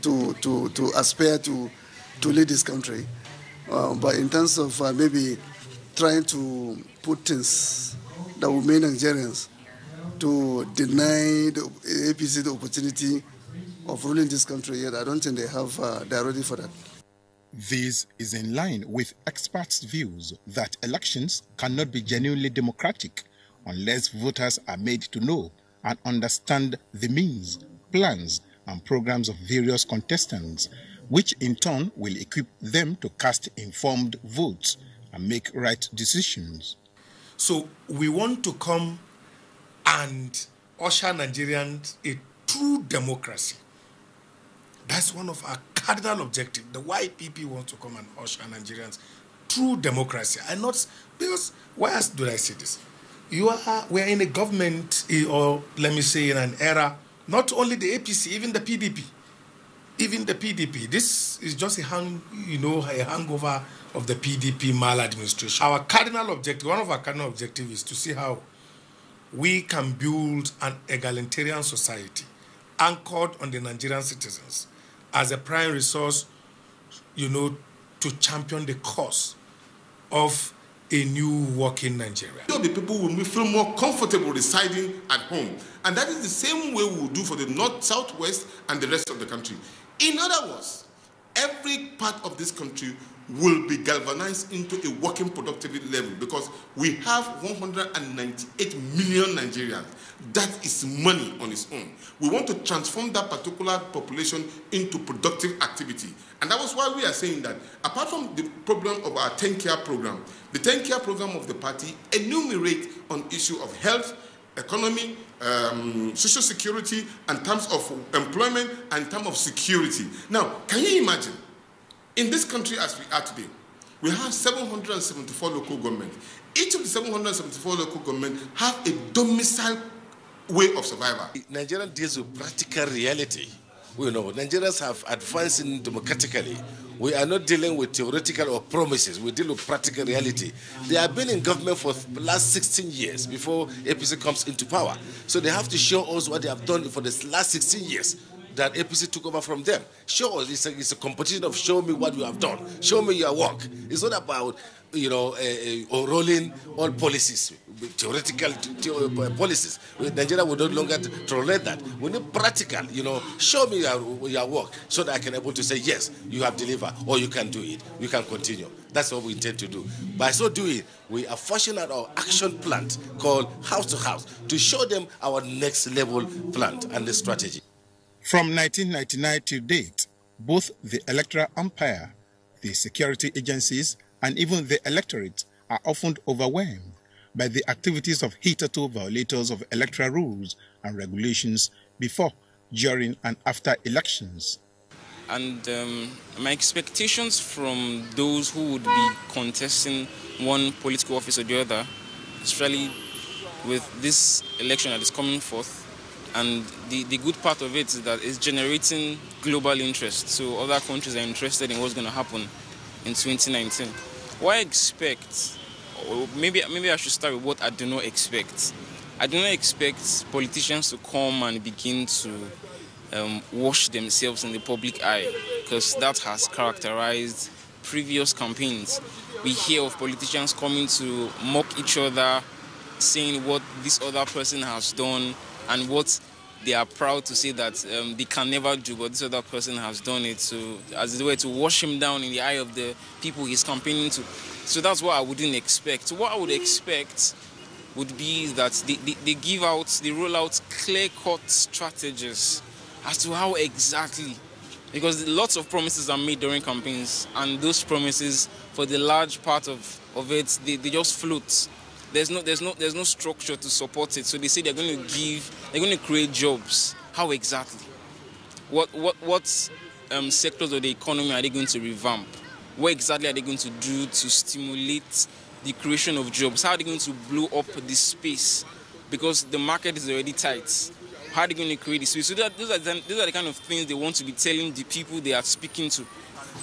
to aspire to lead this country. But in terms of maybe trying to put things that will make Nigerians to deny the APC the opportunity of ruling this country yet, I don't think they are ready for that. This is in line with experts' views that elections cannot be genuinely democratic unless voters are made to know and understand the means, plans, and programs of various contestants, which in turn will equip them to cast informed votes and make right decisions. So we want to come and usher Nigerians a true democracy. That's one of our cardinal objectives. The YPP wants to come and usher Nigerians through democracy. And not because, why else do I say this? We are in a government, or let me say in an era, not only the APC, even the PDP. Even the PDP. This is just a hangover of the PDP maladministration. Our cardinal objective, one of our cardinal objectives is to see how we can build an egalitarian society anchored on the Nigerian citizens as a prime resource, to champion the cause of a new working Nigeria. The people will feel more comfortable residing at home. And that is the same way we will do for the north, southwest, and the rest of the country. In other words, every part of this country will be galvanized into a working productivity level because we have 198 million Nigerians. That is money on its own. We want to transform that particular population into productive activity. And that was why we are saying that apart from the problem of our 10-care program, the 10-care program of the party enumerate on issue of health, economy, social security, and terms of employment, and terms of security. Now, can you imagine? In this country as we are today, we have 774 local governments. Each of the 774 local governments have a domicile way of survival. Nigeria deals with practical reality. We know Nigerians have advanced democratically. We are not dealing with theoretical or promises. We deal with practical reality. They have been in government for the last 16 years before APC comes into power. So they have to show us what they have done for the last 16 years that APC took over from them. Show us. It's a competition of show me what you have done. Show me your work. It's not about rolling all policies, theoretical policies. Nigeria will no longer tolerate that. We need practical, show me your work so that I can be able to say, yes, you have delivered, or you can do it. You can continue. That's what we intend to do. By so doing, we are fashioning our action plan called House to House to show them our next level plan and the strategy. From 1999 to date, both the electoral umpire, the security agencies, and even the electorate are often overwhelmed by the activities of hitherto violators of electoral rules and regulations before, during, and after elections. And my expectations from those who would be contesting one political office or the other, especially with this election that is coming forth, and the good part of it is that it's generating global interest. So other countries are interested in what's going to happen in 2019. What I expect, or maybe I should start with what I do not expect. I do not expect politicians to come and begin to wash themselves in the public eye, because that has characterized previous campaigns. We hear of politicians coming to mock each other, saying what this other person has done and what they are proud to say that they can never do, but this other person has done it, so as it were to wash him down in the eye of the people he's campaigning to. So that's what I wouldn't expect. So what I would expect would be that they roll out clear-cut strategies as to how exactly, because lots of promises are made during campaigns, and those promises, for the large part of it, they just float. There's no structure to support it. So they say they're going to create jobs. How exactly? What sectors of the economy are they going to revamp? What exactly are they going to do to stimulate the creation of jobs? How are they going to blow up this space? Because the market is already tight. How are they going to create this space? So those are the kind of things they want to be telling the people they are speaking to.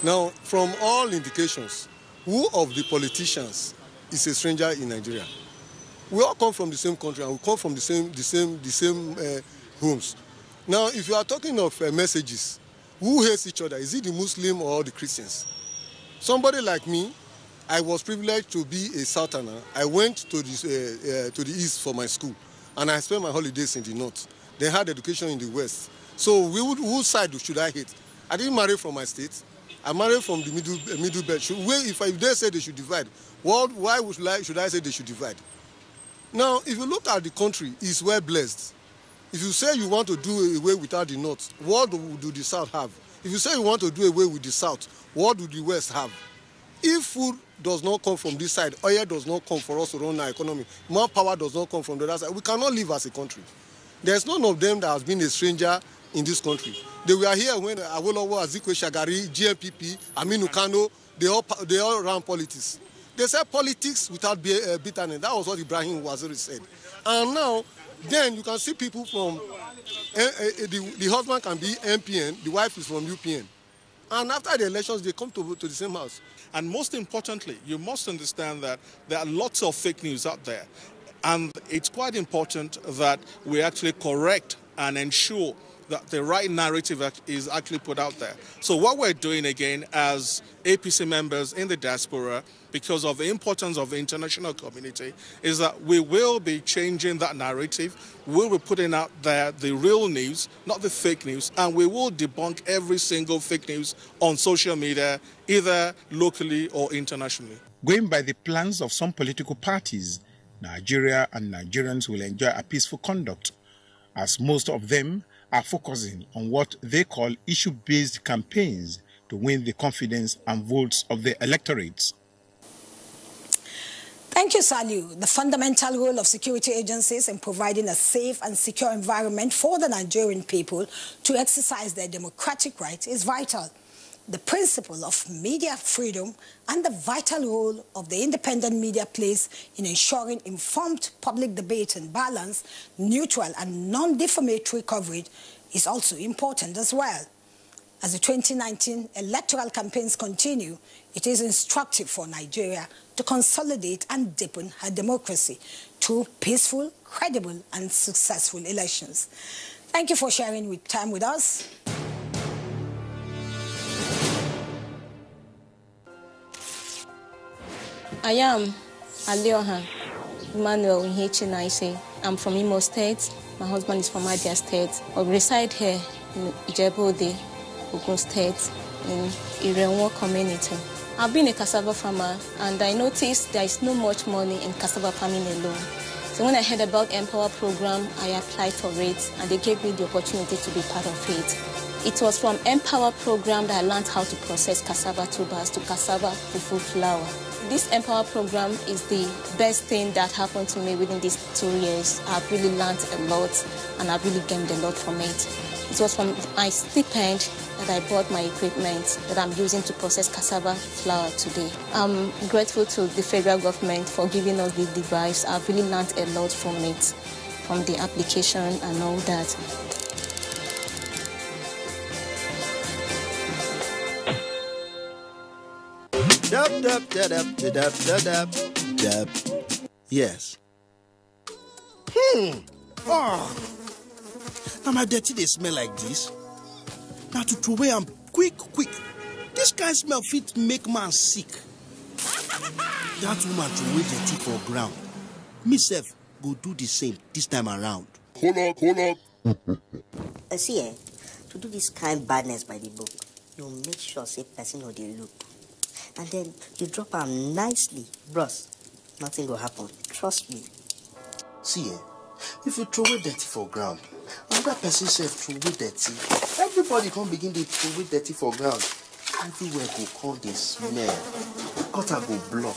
Now, from all indications, who of the politicians is a stranger in Nigeria? We all come from the same country and we come from the same homes. Now, if you are talking of messages, Who hates each other? Is it the Muslim or the Christians? Somebody like me, I was privileged to be a Southerner. I went to the East for my school, and I spent my holidays in the North. They had education in the West. So whose side should I hate? I didn't marry from my state. I married from the middle belt. If they say they should divide, why should I say they should divide? Now, if you look at the country, it's well blessed. If you say you want to do away without the North, what do the South have? If you say you want to do away with the South, what do the West have? If food does not come from this side, oil does not come for us to run our economy, manpower does not come from the other side, we cannot live as a country. There's none of them that has been a stranger in this country. They were here when Awolowo, Azikiwe, Shagari, GNPP, Aminu Kano, they all ran politics. They said politics without bitterness. That was what Ibrahim Waziri said. And now, then you can see people from, the husband can be MPN, the wife is from UPN. And after the elections, they come to the same house. And most importantly, you must understand that there are lots of fake news out there. And it's quite important that we actually correct and ensure that the right narrative is actually put out there. So what we're doing again as APC members in the diaspora, because of the importance of the international community, is that we will be changing that narrative. We'll be putting out there the real news, not the fake news, and we will debunk every single fake news on social media, either locally or internationally. Going by the plans of some political parties, Nigeria and Nigerians will enjoy a peaceful conduct, as most of them are focusing on what they call issue-based campaigns to win the confidence and votes of the electorates. Thank you, Saliu. The fundamental role of security agencies in providing a safe and secure environment for the Nigerian people to exercise their democratic rights is vital. The principle of media freedom and the vital role of the independent media plays in ensuring informed public debate and balanced, neutral and non-defamatory coverage is also important as well. As the 2019 electoral campaigns continue, it is instructive for Nigeria to consolidate and deepen her democracy through peaceful, credible and successful elections. Thank you for sharing time with us. I am Alioha Emmanuel Nhechinaise. I'm from Imo State. My husband is from Abia State. I reside here in Ijebu-Ode, Ogun State, in Irenwo community. I've been a cassava farmer, and I noticed there is not much money in cassava farming alone. So when I heard about Empower program, I applied for it, and they gave me the opportunity to be part of it. It was from Empower program that I learned how to process cassava tubers to cassava fufu flour. This Empower program is the best thing that happened to me within these 2 years. I've really learned a lot, and I've really gained a lot from it. It was from my stipend that I bought my equipment that I'm using to process cassava flour today. I'm grateful to the federal government for giving us this device. I've really learned a lot from it, from the application and all that. Yes. Oh. Now my dirty they smell like this. Now to throw away am quick. This kind of smell fit make man sick. That woman throw away dirty for ground. Me sef go do the same this time around. Hold up. See, to do this kind badness by the book, you make sure say person or they look. And then you drop them nicely. Bros, nothing will happen. Trust me. See, if you throw away dirty for ground, another person said throw away dirty. Everybody can begin to throw away dirty for ground. Everywhere go call the smell. Gutter go block.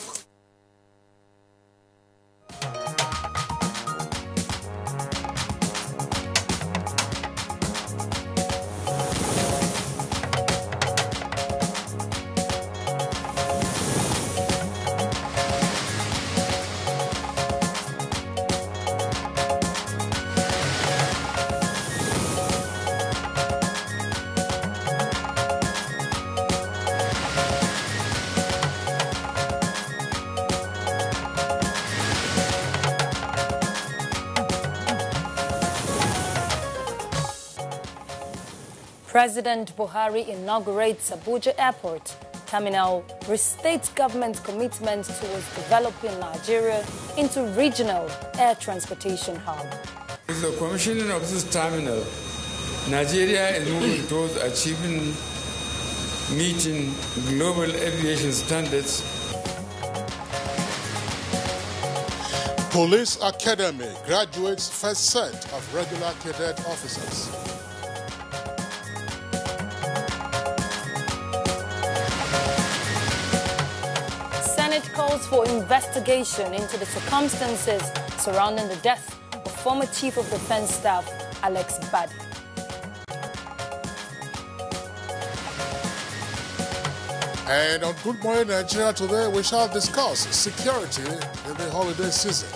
President Buhari inaugurates Abuja Airport terminal, restates government's commitment towards developing Nigeria into regional air transportation hub. With the commissioning of this terminal, Nigeria is moving towards achieving meeting global aviation standards. Police Academy graduates first set of regular cadet officers. Senate calls for investigation into the circumstances surrounding the death of former Chief of Defense Staff Alex Badi. And on Good Morning Nigeria today, we shall discuss security in the holiday season.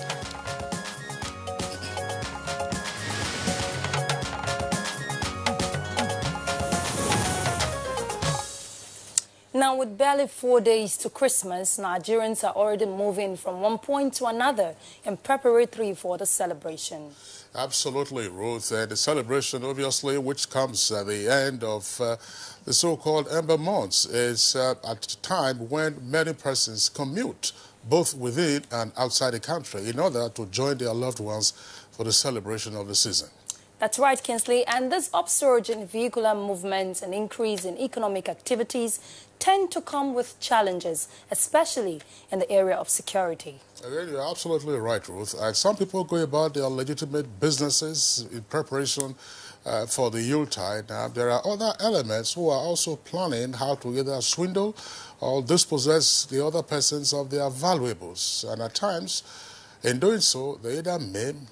Now, with barely 4 days to Christmas, Nigerians are already moving from one point to another in preparatory for the celebration. Absolutely, Ruth. The celebration, obviously, which comes at the end of the so-called Ember months, is at a time when many persons commute both within and outside the country in order to join their loved ones for the celebration of the season. That's right, Kingsley. And this upsurge in vehicular movements and increase in economic activities tend to come with challenges, especially in the area of security. You're absolutely right, Ruth. Some people go about their legitimate businesses in preparation for the Yuletide. Now, there are other elements who are also planning how to either swindle or dispossess the other persons of their valuables. And at times, in doing so, they either maim,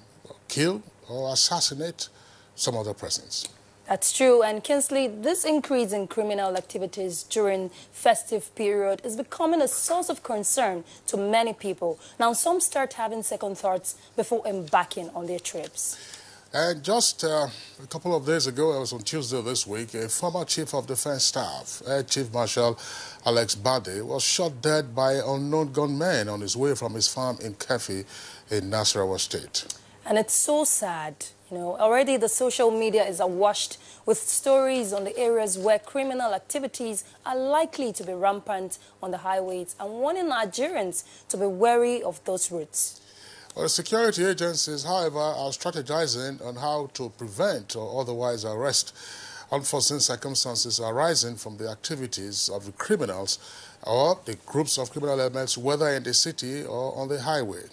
kill, or assassinate some other persons. That's true. And Kingsley, this increase in criminal activities during festive period is becoming a source of concern to many people. Now, some start having second thoughts before embarking on their trips. And just a couple of days ago, it was on Tuesday this week, a former Chief of Defense Staff, Air Chief Marshal Alex Badi, was shot dead by unknown gunmen on his way from his farm in Kefi in Nasarawa State. And it's so sad. You know, already the social media is awash with stories on the areas where criminal activities are likely to be rampant on the highways and warning Nigerians to be wary of those routes. Well, security agencies, however, are strategizing on how to prevent or otherwise arrest unforeseen circumstances arising from the activities of the criminals or the groups of criminal elements, whether in the city or on the highway.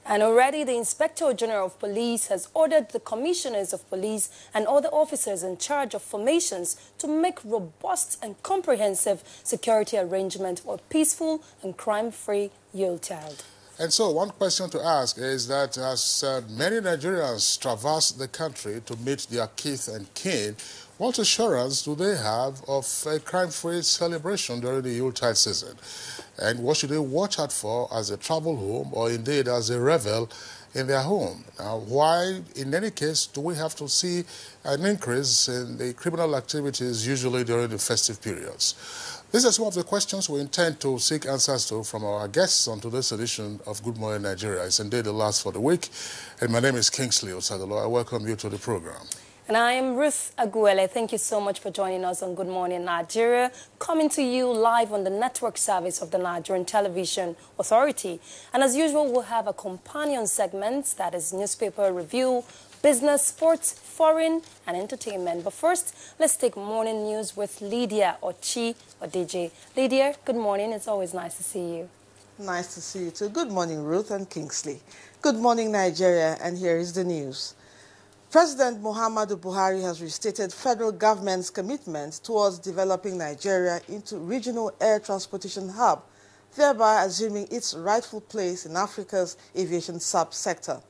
And already the Inspector General of Police has ordered the commissioners of police and other officers in charge of formations to make robust and comprehensive security arrangements for a peaceful and crime-free Yuletide. And so one question to ask is that as many Nigerians traverse the country to meet their kith and kin, what assurance do they have of a crime-free celebration during the Yuletide season? And what should they watch out for as they travel home or indeed as they revel in their home? Now, why, in any case, do we have to see an increase in the criminal activities usually during the festive periods? These are some of the questions we intend to seek answers to from our guests on today's edition of Good Morning Nigeria. It's indeed the last for the week. And my name is Kingsley Osadolo. I welcome you to the program. And I am Ruth Aguele. Thank you so much for joining us on Good Morning Nigeria, coming to you live on the network service of the Nigerian Television Authority. And as usual, we'll have a companion segment that is newspaper review, business, sports, foreign, and entertainment. But first, let's take morning news with Lydia Ochi Odije. Lydia, good morning. It's always nice to see you. Nice to see you too. Good morning, Ruth and Kingsley. Good morning, Nigeria, and here is the news. President Muhammadu Buhari has restated federal government's commitment towards developing Nigeria into regional air transportation hub, thereby assuming its rightful place in Africa's aviation sub-sector.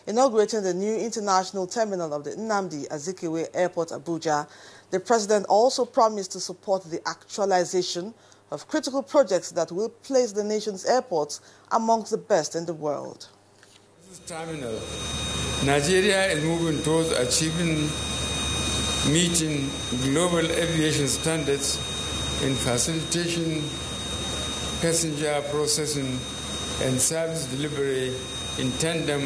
Inaugurating the new international terminal of the Nnamdi Azikiwe Airport, Abuja, the president also promised to support the actualization of critical projects that will place the nation's airports amongst the best in the world. This terminal, Nigeria is moving towards achieving meeting global aviation standards in facilitation, passenger processing, and service delivery in tandem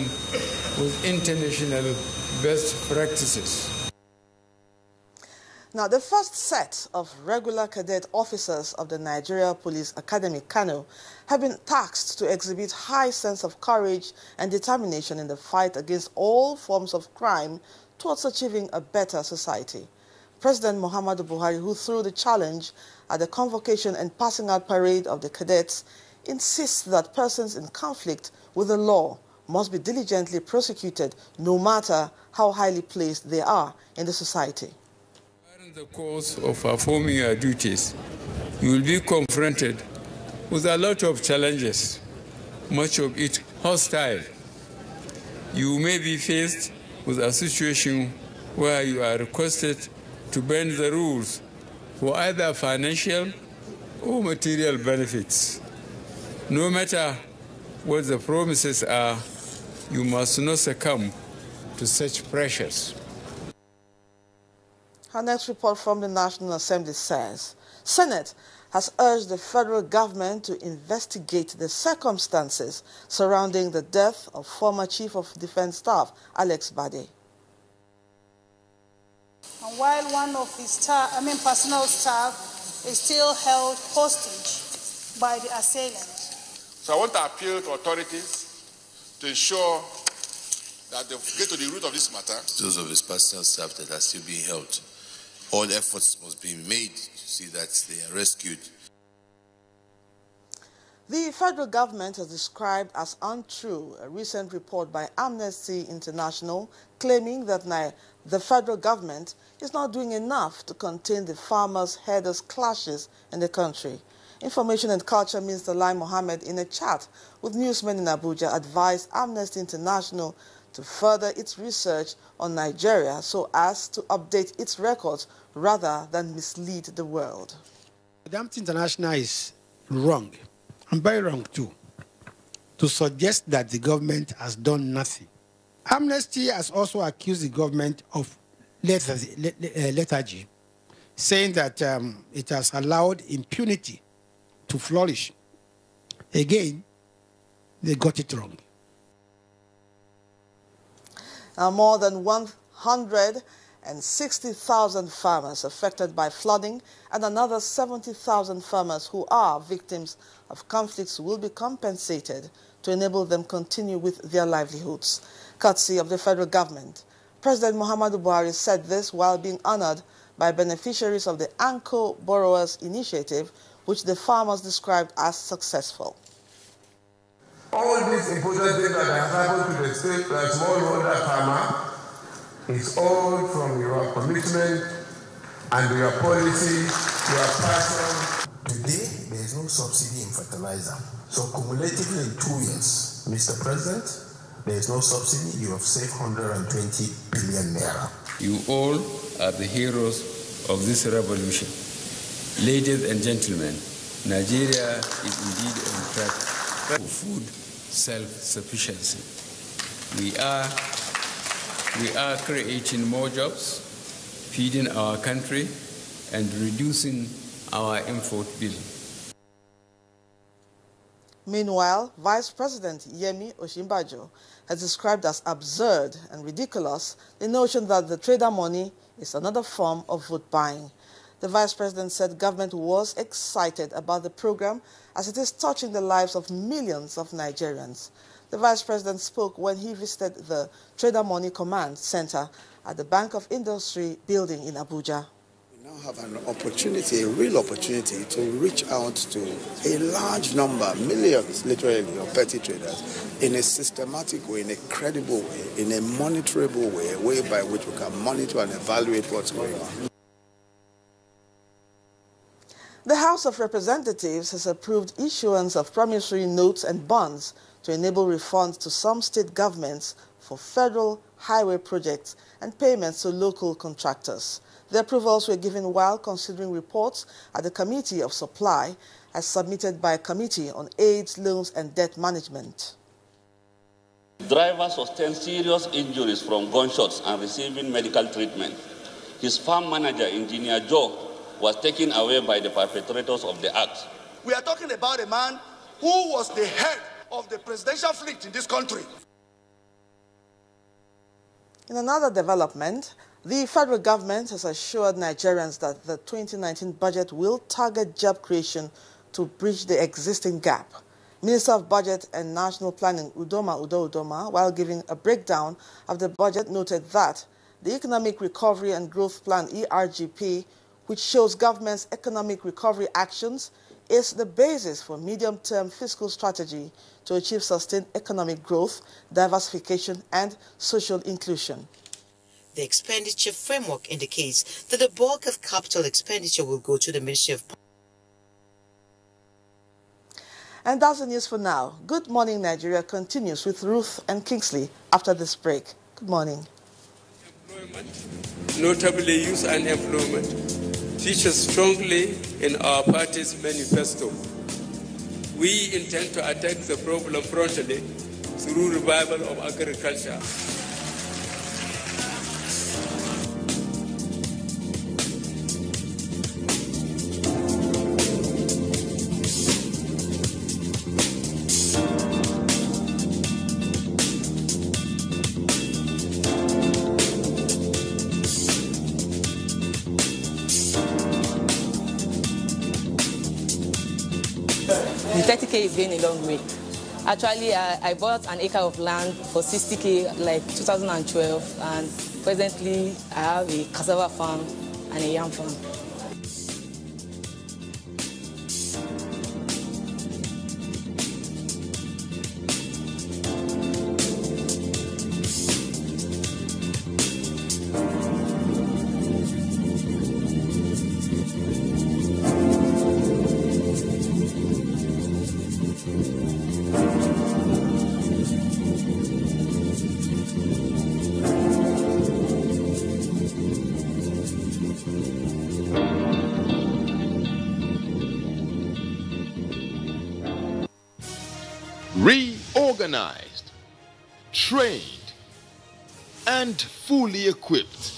with international best practices. Now, the first set of regular cadet officers of the Nigeria Police Academy, Kano, have been tasked to exhibit high sense of courage and determination in the fight against all forms of crime towards achieving a better society. President Muhammadu Buhari, who threw the challenge at the convocation and passing out parade of the cadets, insists that persons in conflict with the law must be diligently prosecuted no matter how highly placed they are in the society. In the course of performing your duties, you will be confronted with a lot of challenges, much of it hostile. You may be faced with a situation where you are requested to bend the rules for either financial or material benefits. No matter what the promises are, you must not succumb to such pressures. Our next report from the National Assembly says, Senate has urged the federal government to investigate the circumstances surrounding the death of former Chief of Defense Staff, Alex Bade. And while one of his personal staff is still held hostage by the assailants. So I want to appeal to authorities to ensure that they get to the root of this matter. Those of his personal staff that are still being held, all efforts must be made to see that they are rescued. The federal government has described as untrue a recent report by Amnesty International claiming that the federal government is not doing enough to contain the farmers-herders clashes in the country. Information and Culture Minister Lai Mohammed, in a chat with newsmen in Abuja, advised Amnesty International to further its research on Nigeria so as to update its records rather than mislead the world. Amnesty International is wrong, and very wrong too, to suggest that the government has done nothing. Amnesty has also accused the government of lethargy, saying that it has allowed impunity to flourish. Again, they got it wrong. Now, more than 160,000 farmers affected by flooding and another 70,000 farmers who are victims of conflicts will be compensated to enable them continue with their livelihoods, courtesy of the federal government. President Muhammadu Buhari said this while being honored by beneficiaries of the Anko Borrowers Initiative, which the farmers described as successful. All these important things that have happened to the state, the smallholder farmer, is all from your commitment and your policy, your passion. Today, there is no subsidy in fertilizer. So cumulatively in 2 years, Mr. President, there is no subsidy. You have saved 120 billion naira. You all are the heroes of this revolution. Ladies and gentlemen, Nigeria is indeed on track for food self-sufficiency. We are creating more jobs, feeding our country, and reducing our import bill. Meanwhile, Vice President Yemi Osinbajo has described as absurd and ridiculous the notion that the trader money is another form of vote buying. The Vice President said government was excited about the program as it is touching the lives of millions of Nigerians. The Vice President spoke when he visited the Trader Money Command Center at the Bank of Industry building in Abuja. We now have an opportunity, a real opportunity, to reach out to a large number, millions literally, of petty traders in a systematic way, in a credible way, in a monitorable way, a way by which we can monitor and evaluate what's going on. The House of Representatives has approved issuance of promissory notes and bonds to enable refunds to some state governments for federal highway projects and payments to local contractors. The approvals were given while considering reports at the Committee of Supply as submitted by a Committee on AIDS, Loans and Debt Management. Driver sustained serious injuries from gunshots and receiving medical treatment. His farm manager, Engineer Joe, was taken away by the perpetrators of the act. We are talking about a man who was the head of the presidential fleet in this country. In another development, The federal government has assured Nigerians that the 2019 budget will target job creation to bridge the existing gap. Minister of Budget and National Planning Udoma Udoma, while giving a breakdown of the budget, noted that the Economic Recovery and Growth Plan ERGP, which shows government's economic recovery actions, is the basis for medium-term fiscal strategy to achieve sustained economic growth, diversification, and social inclusion. The expenditure framework indicates that the bulk of capital expenditure will go to the Ministry of... And that's the news for now. Good Morning Nigeria continues with Ruth and Kingsley after this break. Good morning. Notably youth unemployment, features strongly in our party's manifesto. We intend to attack the problem frontally through revival of agriculture. The 30K is going a long way. Actually, I bought an acre of land for 60K like 2012, and presently I have a cassava farm and a yam farm. Reorganized, trained, and fully equipped,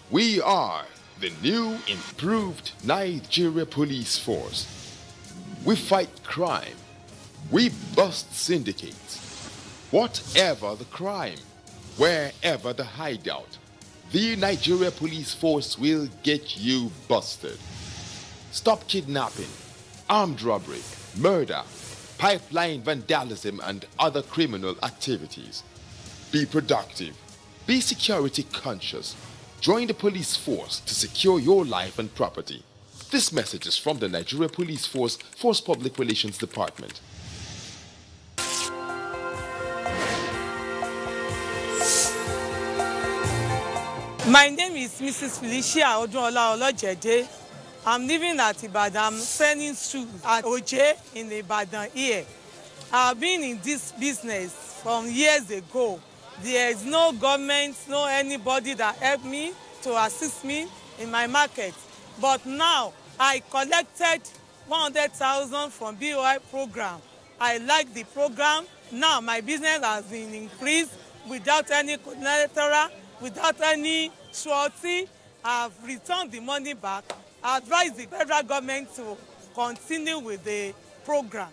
we are the new improved Nigeria Police Force. We fight crime, we bust syndicates. Whatever the crime, wherever the hideout, the Nigeria Police Force will get you busted. Stop kidnapping, armed robbery, murder, pipeline vandalism, and other criminal activities. Be productive. Be security conscious. Join the police force to secure your life and property. This message is from the Nigeria Police Force Public Relations Department. My name is Mrs. Felicia Odunola Olojede. I'm living at Ibadan. I'm selling shoes at Oje in Ibadan here. I've been in this business from years ago. There is no government, no anybody that helped me to assist me in my market. But now I collected 100,000 from BOI program. I like the program. Now my business has been increased without any collateral, without any surety. I've returned the money back. I advise the federal government to continue with the program.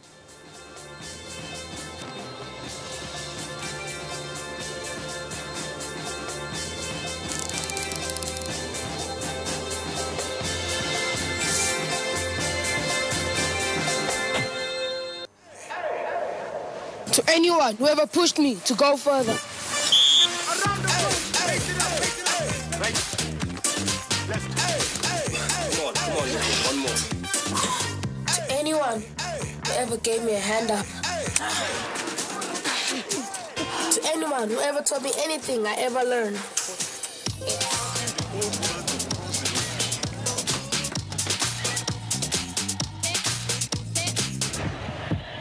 To anyone who ever pushed me to go further. One more. To anyone who ever gave me a hand up. To anyone who ever taught me anything I ever learned.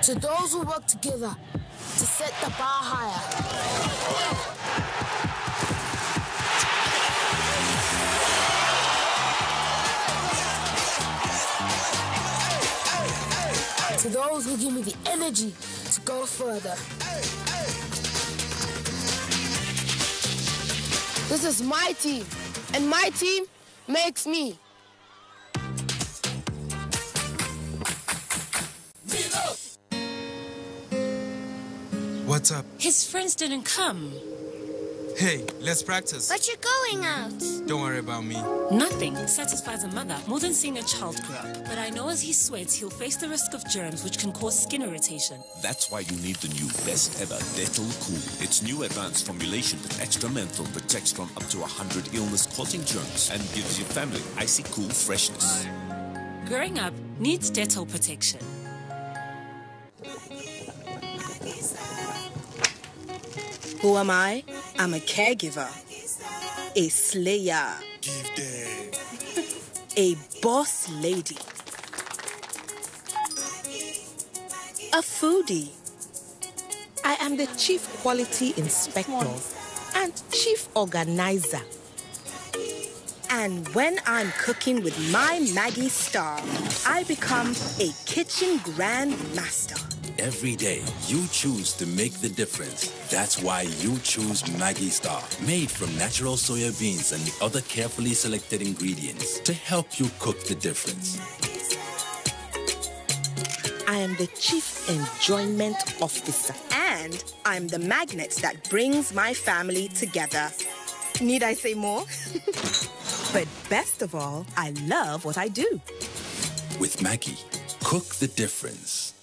To those who work together to set the bar higher. To those who give me the energy to go further. This is my team, and my team makes me. What's up? His friends didn't come. Hey, let's practice. But you're going out. Don't worry about me. Nothing satisfies a mother more than seeing a child grow up. But I know as he sweats, he'll face the risk of germs which can cause skin irritation. That's why you need the new best ever Dettol Cool. Its new advanced formulation with extra menthol protects from up to 100 illness-causing germs and gives your family icy cool freshness. Growing up needs Dettol protection. Who am I? I'm a caregiver, a slayer, Give them. a boss lady, a foodie. I am the chief quality inspector and chief organizer. And when I'm cooking with my Maggie Star, I become a kitchen grand master. Every day, you choose to make the difference. That's why you choose Maggie Star, made from natural soya beans and the other carefully selected ingredients to help you cook the difference. I am the chief enjoyment officer, and I'm the magnet that brings my family together. Need I say more? But best of all, I love what I do. With Maggie, cook the difference.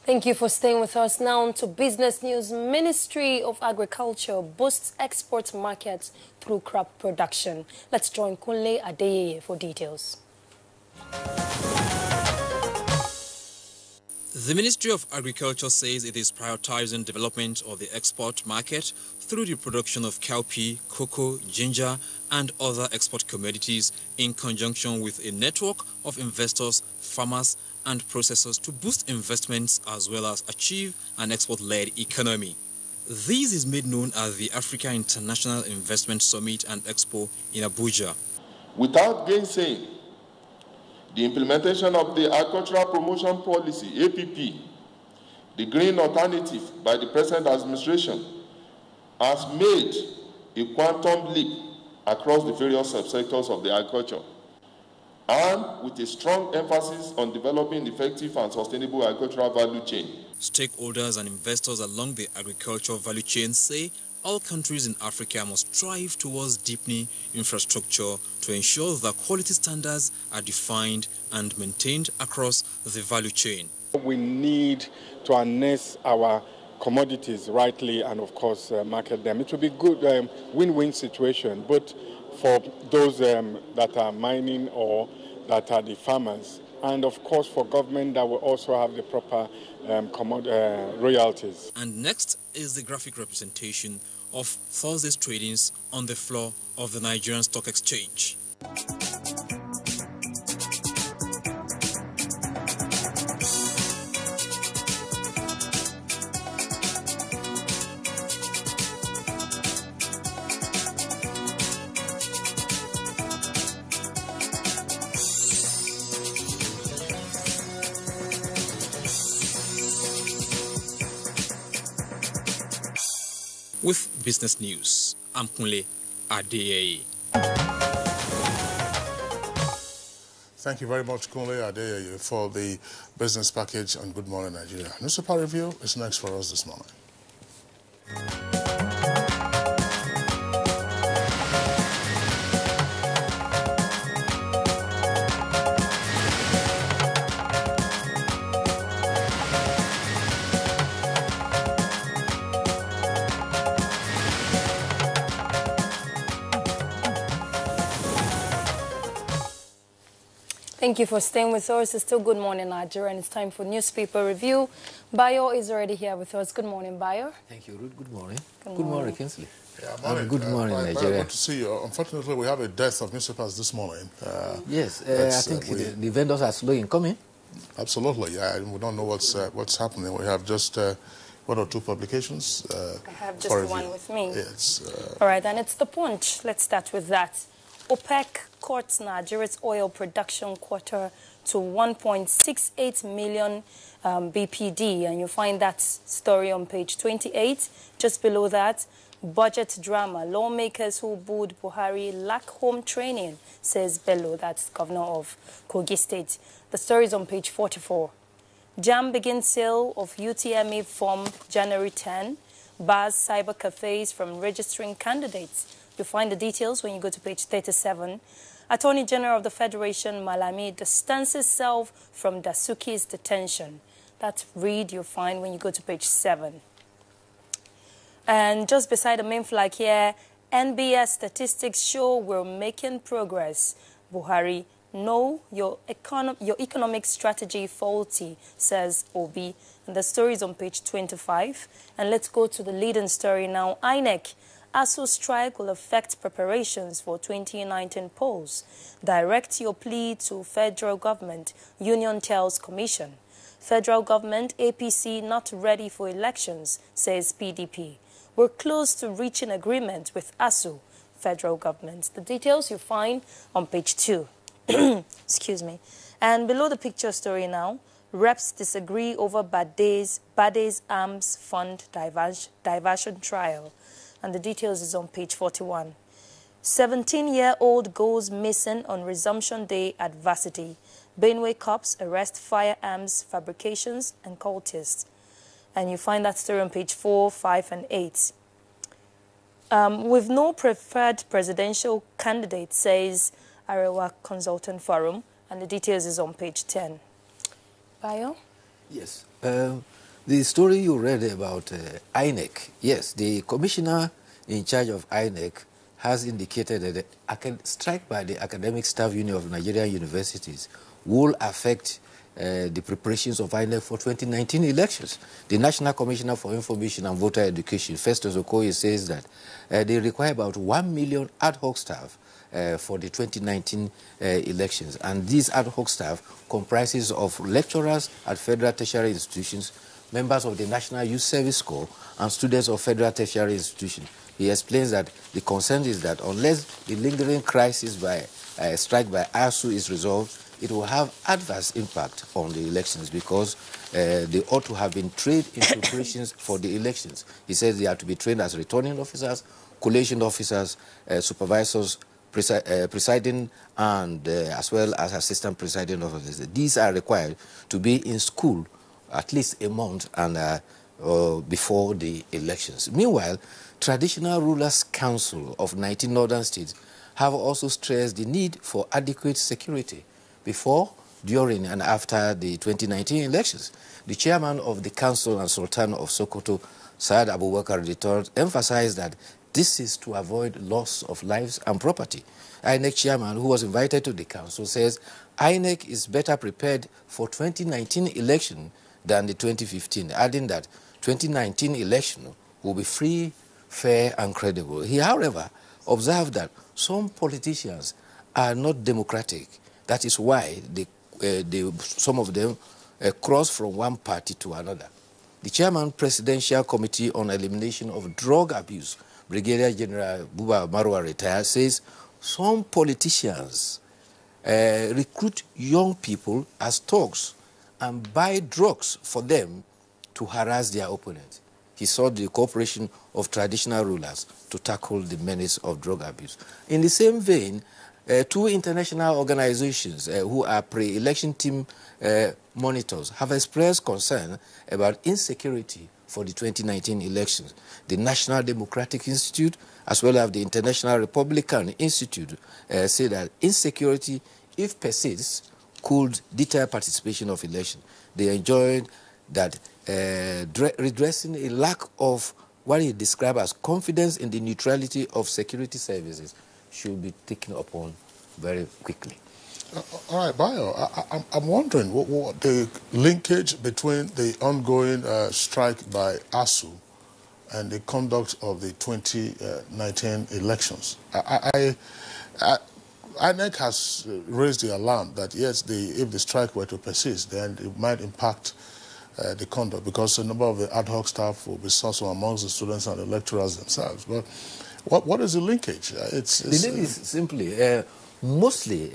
Thank you for staying with us. Now on to business news. Ministry of Agriculture boosts export markets through crop production. Let's join Kunle Adeyeye for details. The Ministry of Agriculture says it is prioritizing development of the export market through the production of cowpea, cocoa, ginger, and other export commodities in conjunction with a network of investors, farmers, and processors to boost investments as well as achieve an export-led economy. This is made known as the Africa International Investment Summit and Expo in Abuja. Without gainsaying, the implementation of the Agricultural Promotion Policy, APP, the green alternative by the present administration, has made a quantum leap across the various subsectors of the agriculture, and with a strong emphasis on developing effective and sustainable agricultural value chain. Stakeholders and investors along the agricultural value chain say all countries in Africa must strive towards deepening infrastructure to ensure that quality standards are defined and maintained across the value chain. We need to harness our commodities rightly and, of course, market them. It will be good win-win situation, but for those that are mining or that are the farmers, and of course for government that will also have the proper royalties. And next is the graphic representation of Thursday's tradings on the floor of the Nigerian Stock Exchange. With business news, I'm Kunle Adeyeye. Thank you very much, Kunle Adeyeye, for the business package on Good Morning Nigeria. Newspaper review is next for us this morning. Thank you for staying with us. It's still Good Morning Nigeria, and it's time for newspaper review. Bayo is already here with us. Good morning, Bayo. Thank you, Ruth. Good morning. Good morning, Kingsley. Yeah, morning. Good morning, Nigeria. Good to see you. Unfortunately, we have a death of newspapers this morning. Yes, I think the vendors are slow in coming. Absolutely, yeah. We don't know what's happening. We have just one or two publications. I have just one with me. Yes. All right, and it's The Punch. Let's start with that. OPEC cuts Nigeria's oil production quarter to 1.68 million BPD, and you'll find that story on page 28. Just below that, budget drama. Lawmakers who booed Buhari lack home training, says Bello, that's governor of Kogi State. The story is on page 44. JAMB begins sale of UTME form January 10. bars cyber cafes from registering candidates. You'll find the details when you go to page 37. Attorney General of the Federation, Malami, distances self from Dasuki's detention. That read you'll find when you go to page 7. And just beside the main flag here, NBS statistics show we're making progress. Buhari, no, your economic strategy faulty, says Obi. And the story is on page 25. And let's go to the leading story now. INEC, ASU strike will affect preparations for 2019 polls. Direct your plea to federal government, Union tells Commission. Federal government, APC not ready for elections, says PDP. We're close to reaching agreement with ASU, federal government. The details you find on page 2. Excuse me. And below the picture story now, reps disagree over Bade's Arms Fund diversion trial. And the details is on page 41. 17-year-old goes missing on resumption day at Varsity. Benway cops arrest firearms fabrications and cultists. And you find that story on page 4, 5, and 8. With no preferred presidential candidate, says Arewa Consultant Forum, and the details is on page 10. Bayo? Yes. The story you read about INEC, yes, the commissioner in charge of INEC has indicated that the strike by the Academic Staff Union of Nigerian Universities will affect the preparations of INEC for 2019 elections. The National Commissioner for Information and Voter Education, Festus Okoye, says that they require about 1 million ad hoc staff for the 2019 elections. And these ad hoc staff comprises of lecturers at federal tertiary institutions, members of the National Youth Service Corps, and students of federal tertiary institutions. He explains that the concern is that unless the lingering crisis by strike by ASU is resolved, it will have adverse impact on the elections because they ought to have been trained in preparations for the elections. He says they have to be trained as returning officers, collation officers, supervisors, presiding, and as well as assistant presiding officers. These are required to be in school at least a month and before the elections. Meanwhile, Traditional Rulers Council of 19 northern states have also stressed the need for adequate security before, during, and after the 2019 elections. The chairman of the council and Sultan of Sokoto, Saad Abubakar III, emphasized that this is to avoid loss of lives and property. INEC chairman, who was invited to the council, says INEC is better prepared for 2019 election than the 2015, adding that 2019 election will be free, fair, and credible. He, however, observed that some politicians are not democratic. That is why some of them cross from one party to another. The chairman, Presidential Committee on Elimination of Drug Abuse, Brigadier General Buba Marwa retired, says some politicians recruit young people as thugs and buy drugs for them to harass their opponents. He sought the cooperation of traditional rulers to tackle the menace of drug abuse. In the same vein, two international organizations who are pre-election team monitors have expressed concern about insecurity for the 2019 elections. The National Democratic Institute, as well as the International Republican Institute, say that insecurity, if persists, could deter participation of election. They enjoined that redressing a lack of what he described as confidence in the neutrality of security services should be taken upon very quickly. All right, Bayo, I'm wondering what the linkage between the ongoing strike by ASU and the conduct of the 2019 elections. INEC has raised the alarm that, yes, if the strike were to persist, then it might impact the conduct because a number of the ad hoc staff will be also amongst the students and the lecturers themselves. But what is the linkage? The link is simply, mostly,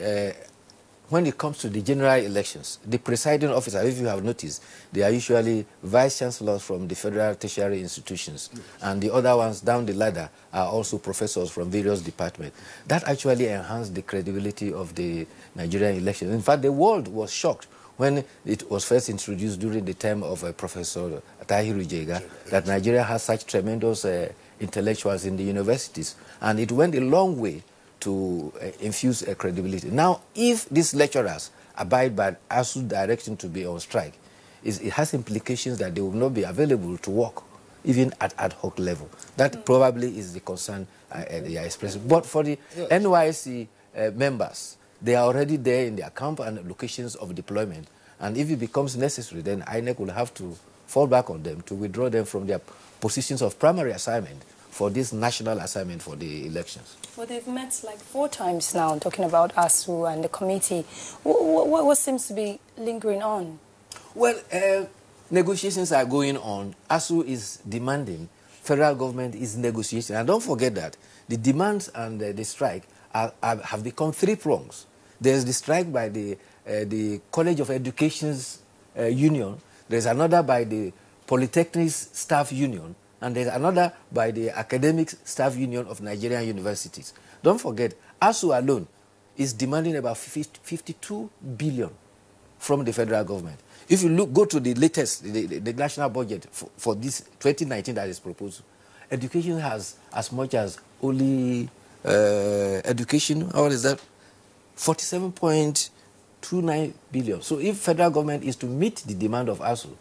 when it comes to the general elections, the presiding officer, if you have noticed, they are usually vice-chancellors from the federal tertiary institutions, yes. And the other ones down the ladder are also professors from various departments. That actually enhanced the credibility of the Nigerian elections. In fact, the world was shocked when it was first introduced during the time of Professor Tahiru Jega, that Nigeria has such tremendous intellectuals in the universities. And it went a long way to infuse credibility. Now, if these lecturers abide by ASU's direction to be on strike, it has implications that they will not be available to work, even at ad hoc level. That probably is the concern they are expressing. But for the NYSC members, they are already there in their camp and locations of deployment. And if it becomes necessary, then INEC will have to fall back on them to withdraw them from their positions of primary assignment for this national assignment for the elections. Well, they've met like 4 times now, talking about ASU and the committee. What seems to be lingering on? Well, negotiations are going on. ASU is demanding, federal government is negotiating. And don't forget that the demands and the strike have become 3 prongs. There's the strike by the College of Education's union. There's another by the Polytechnics Staff Union. And there's another by the Academic Staff Union of Nigerian universities. Don't forget, ASU alone is demanding about 52 billion from the federal government. If you go to the latest, the national budget for this 2019 that is proposed, education has as much as only education, how is that? 47.29 billion. So if federal government is to meet the demand of ASU,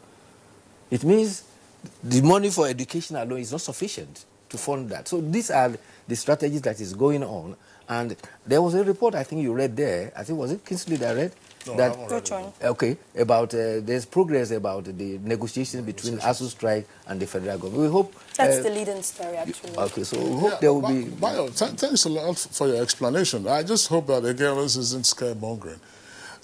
it means the money for education alone is not sufficient to fund that. So these are the strategies that is going on. And there was a report, I think you read there, I think, was it Kingsley that read? No, that, okay, about there's progress about the negotiations between ASU strike and the federal government. We hope... That's the leading story, actually. Okay, so we hope there will be... Bayo, thanks a lot for your explanation. I just hope that, again, this isn't scaremongering.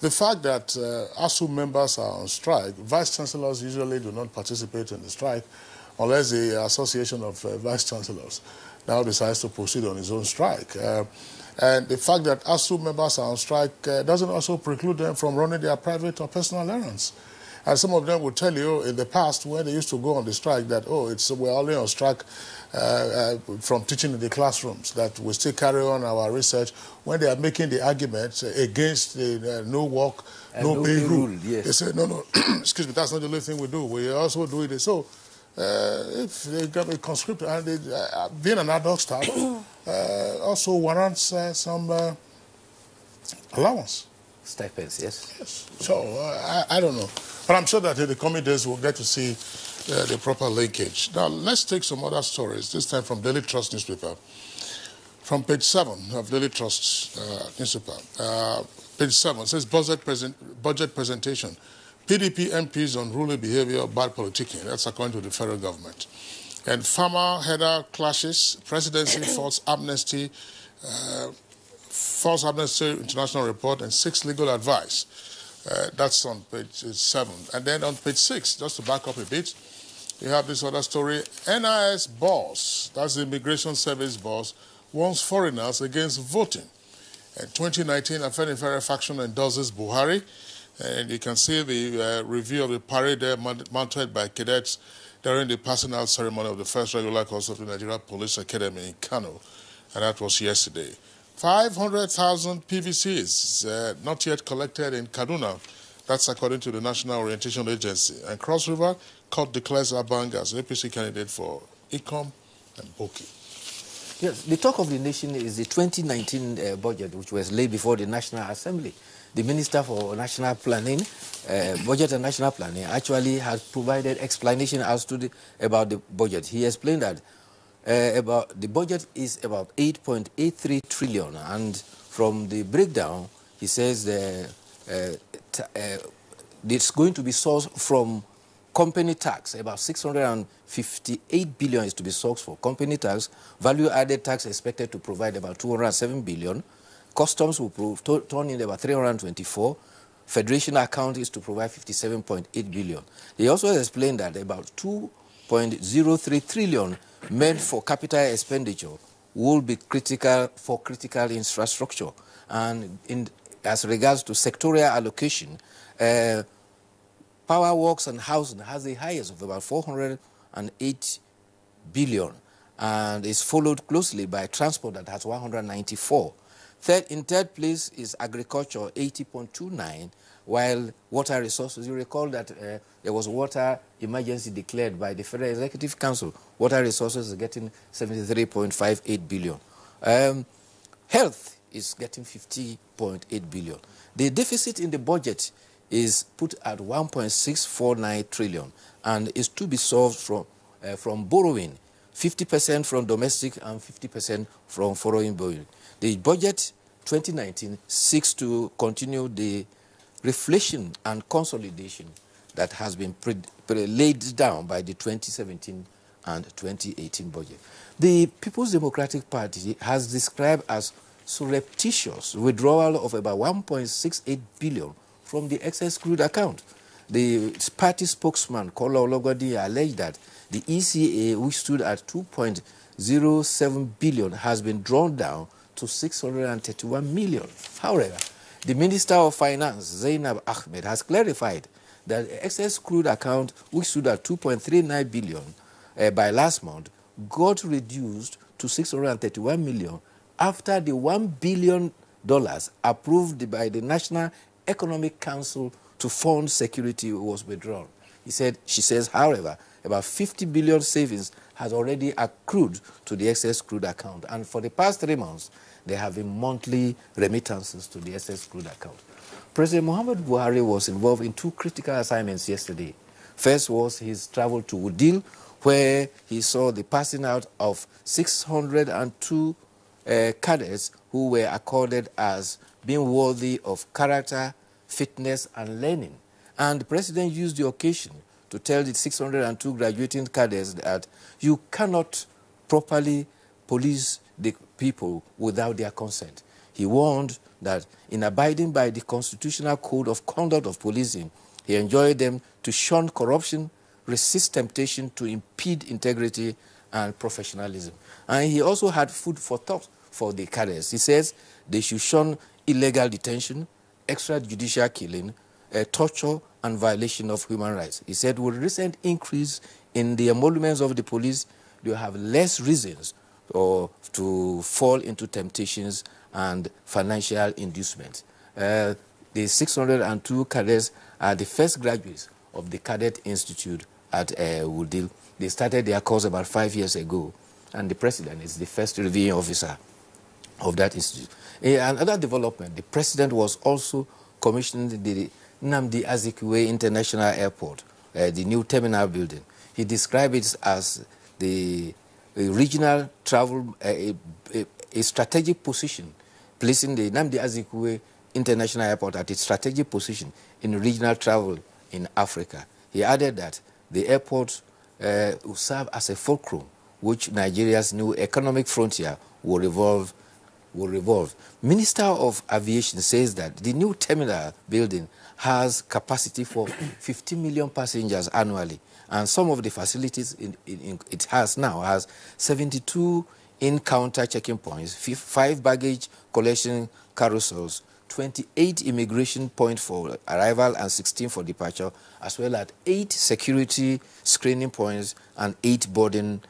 The fact that ASU members are on strike, vice-chancellors usually do not participate in the strike unless the Association of Vice-Chancellors now decides to proceed on its own strike. And the fact that ASU members are on strike doesn't also preclude them from running their private or personal errands. And some of them will tell you in the past when they used to go on the strike that, oh, we're only on strike from teaching in the classrooms, that we still carry on our research when they are making the argument against the no work, no pay rule. Yes. They say, no, excuse me, that's not the only thing we do. We also do it. So if they got a conscript and being an adult staff also warrants some allowance. Stipends, yes. So I don't know. But I'm sure that in the coming days we'll get to see the proper linkage. Now, let's take some other stories, this time from Daily Trust newspaper. From page 7 of Daily Trust newspaper. Page 7 says budget presentation. PDP MPs on ruling behavior, bad politicking. That's according to the federal government. And farmer header clashes, presidency, false amnesty international report, and 6 legal advice. That's on page 7. And then on page 6, just to back up a bit, you have this other story. NIS boss, that's the Immigration Service boss, warns foreigners against voting. And 2019, Afenifere faction endorses Buhari. And you can see the review of the parade there mounted by cadets during the passing out ceremony of the first regular course of the Nigeria Police Academy in Kano. And that was yesterday. 500,000 PVCs not yet collected in Kaduna. That's according to the National Orientation Agency. And Cross River Court declares Abang as APC candidate for Ikom and Boki. Yes, the talk of the nation is the 2019 budget, which was laid before the National Assembly. The Minister for National Planning, Budget and National Planning, actually has provided explanation as to about the budget. He explained that about the budget is about 8.83 trillion, and from the breakdown, he says it's going to be sourced from company tax. About 658 billion is to be sourced for company tax. Value-added tax expected to provide about 207 billion. Customs will turn in about 324. Federation account is to provide 57.8 billion. He also explained that about 2.03 trillion meant for capital expenditure will be critical for critical infrastructure. And as regards to sectorial allocation, power works and housing has the highest of about 408 billion, and is followed closely by transport that has 194. In third place is agriculture, 80.29, while water resources, you recall that there was water emergency declared by the Federal Executive Council. Water resources is getting 73.58 billion. Health is getting 50.8 billion. The deficit in the budget is put at 1.649 trillion and is to be solved from borrowing, 50% from domestic and 50% from foreign borrowing. The budget 2019 seeks to continue the reflation and consolidation that has been laid down by the 2017 and 2018 budget. The People's Democratic Party has described as surreptitious withdrawal of about 1.68 billion from the excess crude account. The party spokesman, Kola Ologodi, alleged that the ECA, which stood at 2.07 billion, has been drawn down to 631 million. However, the Minister of Finance, Zainab Ahmed, has clarified that the excess crude account, which stood at 2.39 billion by last month, got reduced to 631 million after the $1 billion approved by the National Economic Council to fund security was withdrawn. She says, however, about 50 billion savings has already accrued to the excess crude account. And for the past 3 months, there have been monthly remittances to the excess crude account. President Muhammadu Buhari was involved in 2 critical assignments yesterday. First was his travel to Wudil, where he saw the passing out of 602 cadets who were accorded as being worthy of character, fitness, and learning. And the president used the occasion to tell the 602 graduating cadets that you cannot properly police the people without their consent. He warned that in abiding by the constitutional code of conduct of policing, he enjoined them to shun corruption, resist temptation to impede integrity and professionalism. And he also had food for thought for the cadets. He says they should shun illegal detention, extrajudicial killing, torture, and violation of human rights. He said with recent increase in the emoluments of the police, they have less reasons to fall into temptations and financial inducement. The 602 cadets are the first graduates of the Cadet Institute at Wudil. They started their course about 5 years ago, and the president is the first reviewing officer of that institute. Another development, the president was also commissioned the Nnamdi Azikiwe International Airport, the new terminal building. He described it as the regional travel, a strategic position, placing the Nnamdi Azikiwe International Airport at its strategic position in regional travel in Africa. He added that the airport will serve as a fulcrum which Nigeria's new economic frontier will revolve. Minister of Aviation says that the new terminal building has capacity for 50 million passengers annually, and some of the facilities it has now has 72 in-counter checking points, 5 baggage collection carousels, 28 immigration points for arrival and 16 for departure, as well as 8 security screening points and 8 boarding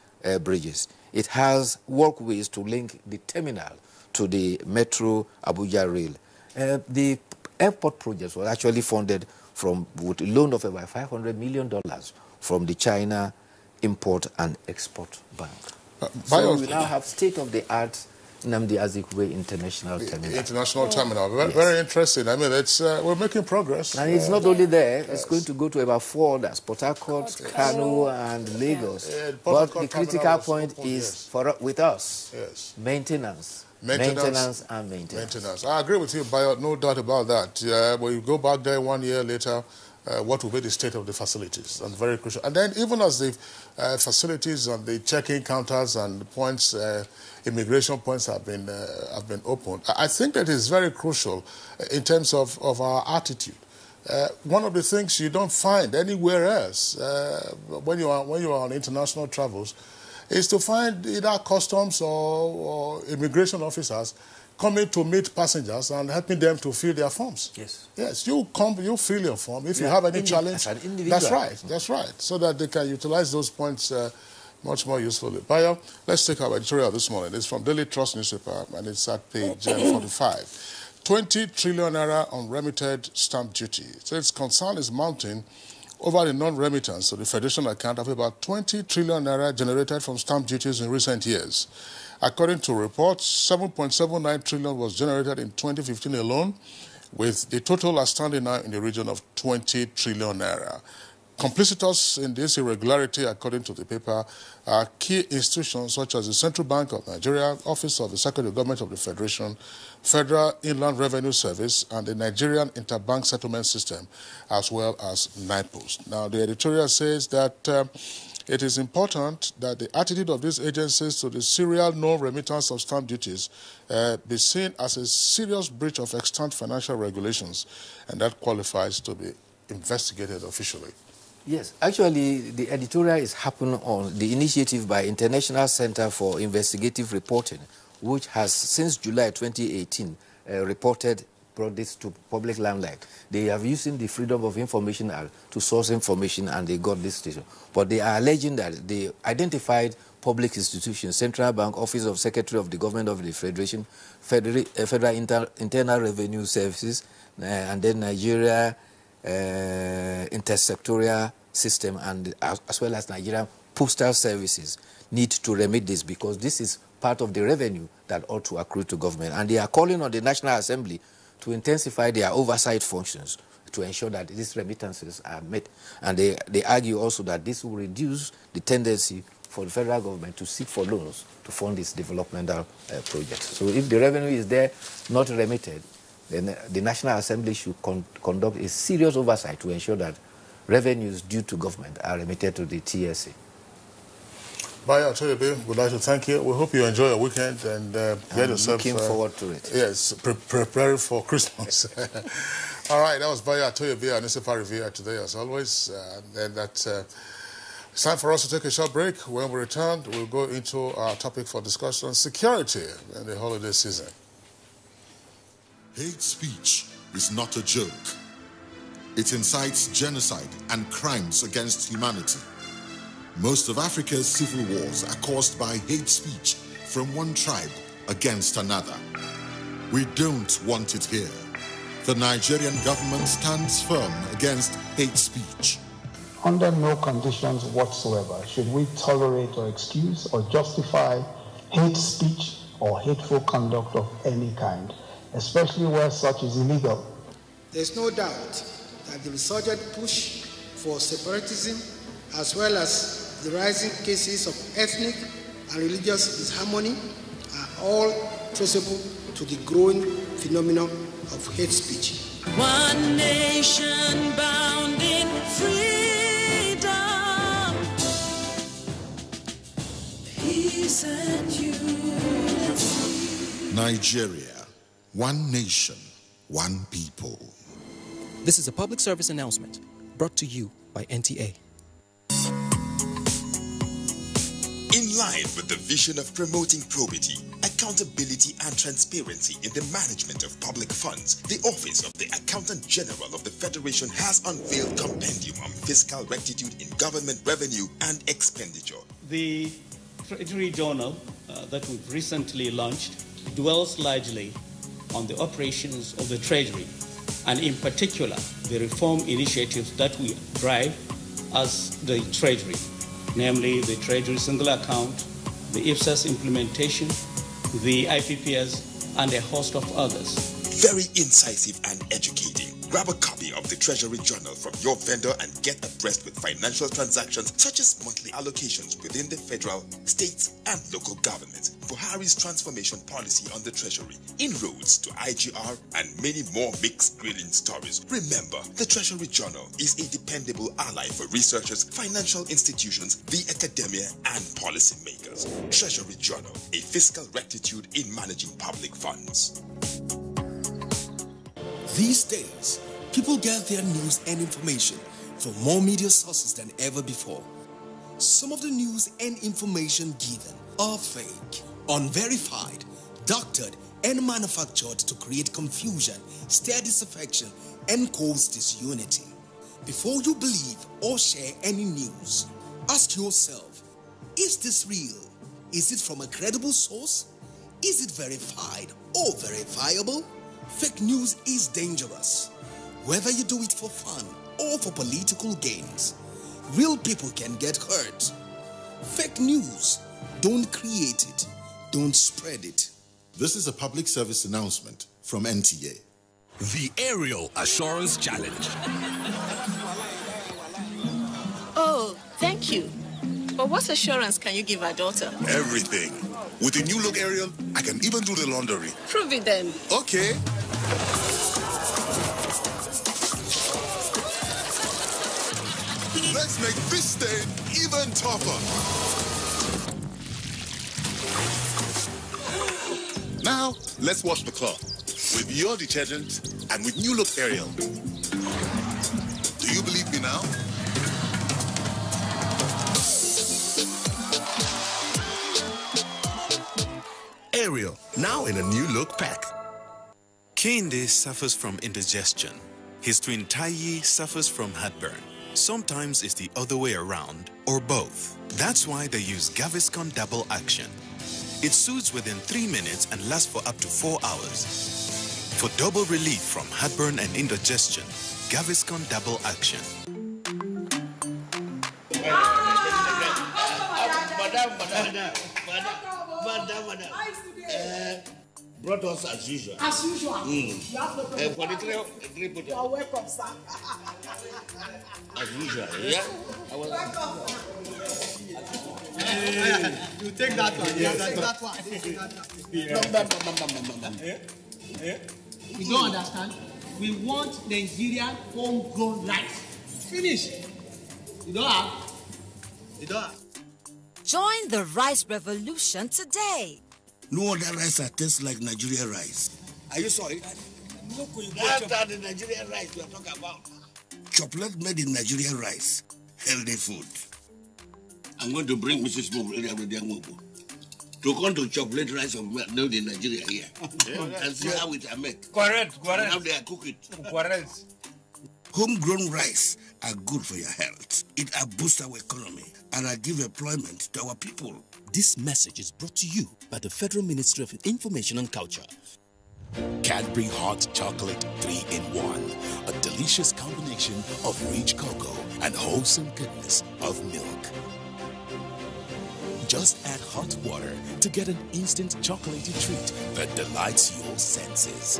bridges. It has walkways to link the terminal to the Metro Abuja rail. The airport project was actually funded with a loan of about $500 million from the China Import and Export Bank. So we now have state-of-the-art Nnamdi Azikiwe International Terminal. International Terminal. Very interesting. I mean, we're making progress. And it's not only there, it's going to go to about 4 others, Port Harcourt, Kano, and Lagos. But the critical point is with us, maintenance. Maintenance. I agree with you, Bayo, no doubt about that. When you go back there 1 year later, what will be the state of the facilities? And very crucial. And then even as the facilities and the check-in counters and the points, immigration points have been opened, I think that is very crucial in terms of our attitude. One of the things you don't find anywhere else when you are on international travels is to find either customs or immigration officers coming to meet passengers and helping them to fill their forms. Yes, you fill your form. If you have any challenge, that's right, so that they can utilize those points much more usefully. Bayo, let's take our editorial this morning. It's from Daily Trust newspaper, and it's at page 45. 20 trillion naira unremitted stamp duty. So its concern is mounting over the non-remittance to the Federation account of about 20 trillion naira generated from stamp duties in recent years. According to reports, 7.79 trillion was generated in 2015 alone, with the total outstanding now in the region of 20 trillion naira. Complicitors in this irregularity, according to the paper, are key institutions such as the Central Bank of Nigeria, Office of the Secretary of Government of the Federation, Federal Inland Revenue Service, and the Nigerian Interbank Settlement System, as well as NIPOS. Now, the editorial says that it is important that the attitude of these agencies to the serial non-remittance of stamp duties be seen as a serious breach of extant financial regulations, and that qualifies to be investigated officially. Yes, actually, the editorial is happening on the initiative by International Center for Investigative Reporting, which has, since July 2018, brought this to public limelight. They have using the Freedom of Information Act to source information, and they got this station. But they are alleging that they identified public institutions, Central Bank, Office of Secretary of the Government of the Federation, Federal Internal Revenue Services, and then Nigeria Intersectorial System, and as well as Nigerian Postal Services need to remit this, because this is part of the revenue that ought to accrue to government. And they are calling on the National Assembly to intensify their oversight functions to ensure that these remittances are met. And they argue also that this will reduce the tendency for the federal government to seek for loans to fund its developmental projects. So if the revenue is there, not remitted, then the National Assembly should conduct a serious oversight to ensure that revenues due to government are remitted to the TSA. Bayo Atoyebe, we'd like to thank you. We hope you enjoy your weekend and get yourself... looking forward to it. Yes, preparing for Christmas. All right, that was Bayo Atoyebe, our newspaper reviewer today, as always. And it's time for us to take a short break. When we return, we'll go into our topic for discussion, security in the holiday season. Hate speech is not a joke. It incites genocide and crimes against humanity. Most of Africa's civil wars are caused by hate speech from one tribe against another. We don't want it here. The Nigerian government stands firm against hate speech. Under no conditions whatsoever should we tolerate or excuse or justify hate speech or hateful conduct of any kind, especially where such is illegal. There's no doubt that the resurgent push for separatism, as well as the rising cases of ethnic and religious disharmony, are all traceable to the growing phenomenon of hate speech. One nation bound in freedom, peace and unity. Nigeria, one nation, one people. This is a public service announcement brought to you by NTA. In line with the vision of promoting probity, accountability and transparency in the management of public funds, the Office of the Accountant General of the Federation has unveiled Compendium on Fiscal Rectitude in Government Revenue and Expenditure. The Treasury Journal that we've recently launched dwells largely on the operations of the Treasury, and in particular, the reform initiatives that we drive as the Treasury, namely the Treasury Single Account, the IPSAS implementation, the IPPS, and a host of others. Very incisive and educating. Grab a copy of the Treasury Journal from your vendor and get abreast with financial transactions such as monthly allocations within the federal, states, and local governments, Buhari's transformation policy on the Treasury, inroads to IGR, and many more mixed grilling stories. Remember, the Treasury Journal is a dependable ally for researchers, financial institutions, the academia, and policymakers. Treasury Journal, a fiscal rectitude in managing public funds. These days, people get their news and information from more media sources than ever before. Some of the news and information given are fake, unverified, doctored, and manufactured to create confusion, stir disaffection, and cause disunity. Before you believe or share any news, ask yourself, Is this real? Is it from a credible source? Is it verified or verifiable? Fake news is dangerous. Whether you do it for fun or for political gains, real people can get hurt. Fake news, don't create it, don't spread it. This is a public service announcement from NTA. The Aerial Assurance Challenge. Oh, thank you. But what assurance can you give our daughter? Everything. With the new look Ariel, I can even do the laundry. Prove it then. Okay. Let's make this stain even tougher. Now, let's wash the cloth with your detergent and with new look Ariel. Do you believe me now? Ariel, now in a new look pack. Kehinde suffers from indigestion. His twin Taiyi suffers from heartburn. Sometimes it's the other way around, or both. That's why they use Gaviscon Double Action. It soothes within 3 minutes and lasts for up to 4 hours. For double relief from heartburn and indigestion, Gaviscon Double Action. Madam. Brought us as usual. As usual. You have no problem. For the three you are welcome, sir. As usual, yeah? You take that one. Yeah. Take that one. You don't understand? We want Nigerian homegrown rice. Finish. You don't have? You don't have? Join the rice revolution today. No other rice that tastes like Nigerian rice. Are you sorry? That's the Nigerian rice we are talking about. Chocolate made in Nigerian rice. Healthy food. I'm going to bring Mrs. Mobo to come to chocolate rice made in Nigeria here. And see how it are made. Correct. And how they are cook it. Correct. Homegrown rice are good for your health. It boosts our economy and give employment to our people. This message is brought to you by the Federal Ministry of Information and Culture. Cadbury Hot Chocolate 3-in-1. A delicious combination of rich cocoa and wholesome goodness of milk. Just add hot water to get an instant chocolatey treat that delights your senses.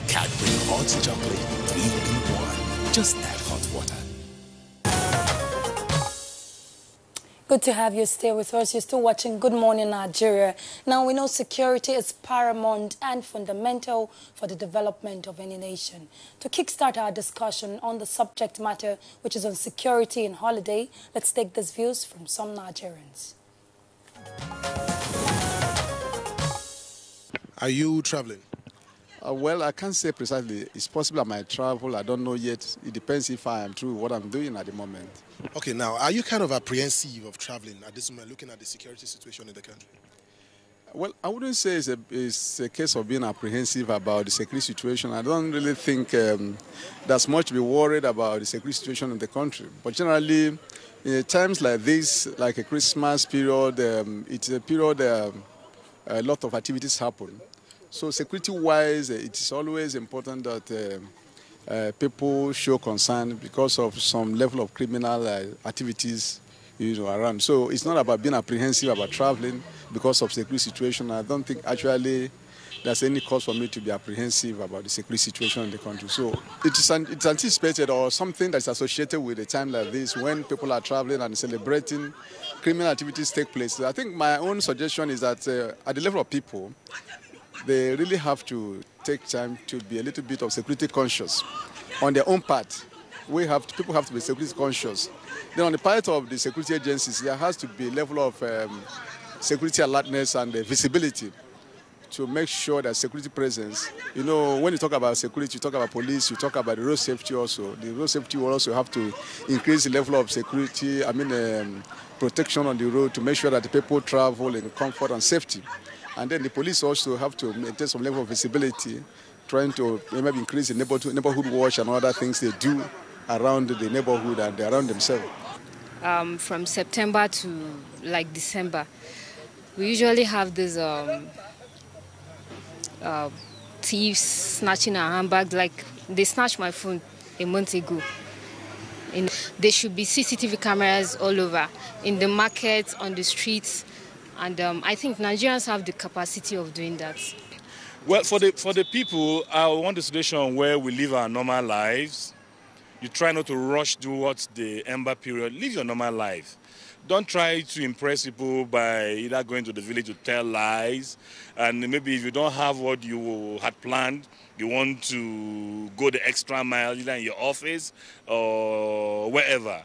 Cadbury Hot Chocolate 3-in-1. Just add hot water. Good to have you stay with us. You're still watching Good Morning Nigeria. Now, we know security is paramount and fundamental for the development of any nation. To kickstart our discussion on the subject matter, which is on security and holiday, let's take these views from some Nigerians. Are you traveling? Well, I can't say precisely. It's possible I might travel. I don't know yet. It depends if I am through what I'm doing at the moment. Okay, now, are you kind of apprehensive of traveling at this moment, looking at the security situation in the country? Well, I wouldn't say it's a case of being apprehensive about the security situation. I don't really think there's much to be worried about the security situation in the country. But generally, in times like this, like a Christmas period, it's a period a lot of activities happen. So security-wise, it is always important that people show concern because of some level of criminal activities around. So it's not about being apprehensive about traveling because of security situation. I don't think actually there's any cause for me to be apprehensive about the security situation in the country. So it's anticipated or something that's associated with a time like this when people are traveling and celebrating, criminal activities take place. So I think my own suggestion is that at the level of people, they really have to take time to be a little bit of security conscious. On their own part, people have to be security conscious. Then on the part of the security agencies, there has to be a level of security alertness and visibility to make sure that security presence, when you talk about security, you talk about police, you talk about the road safety also. The road safety will also have to increase the level of security, protection on the road to make sure that the people travel in comfort and safety. And then the police also have to maintain some level of visibility trying to maybe increase the neighborhood watch and other things they do around the neighborhood and around themselves. From September to like December, we usually have these thieves snatching our handbags. Like they snatched my phone a month ago. There should be CCTV cameras all over, in the markets, on the streets, and I think Nigerians have the capacity of doing that. Well, for the people, I want a situation where we live our normal lives. You try not to rush towards the ember period. Live your normal life. Don't try to impress people by either going to the village to tell lies, and maybe if you don't have what you had planned, you want to go the extra mile either in your office or wherever.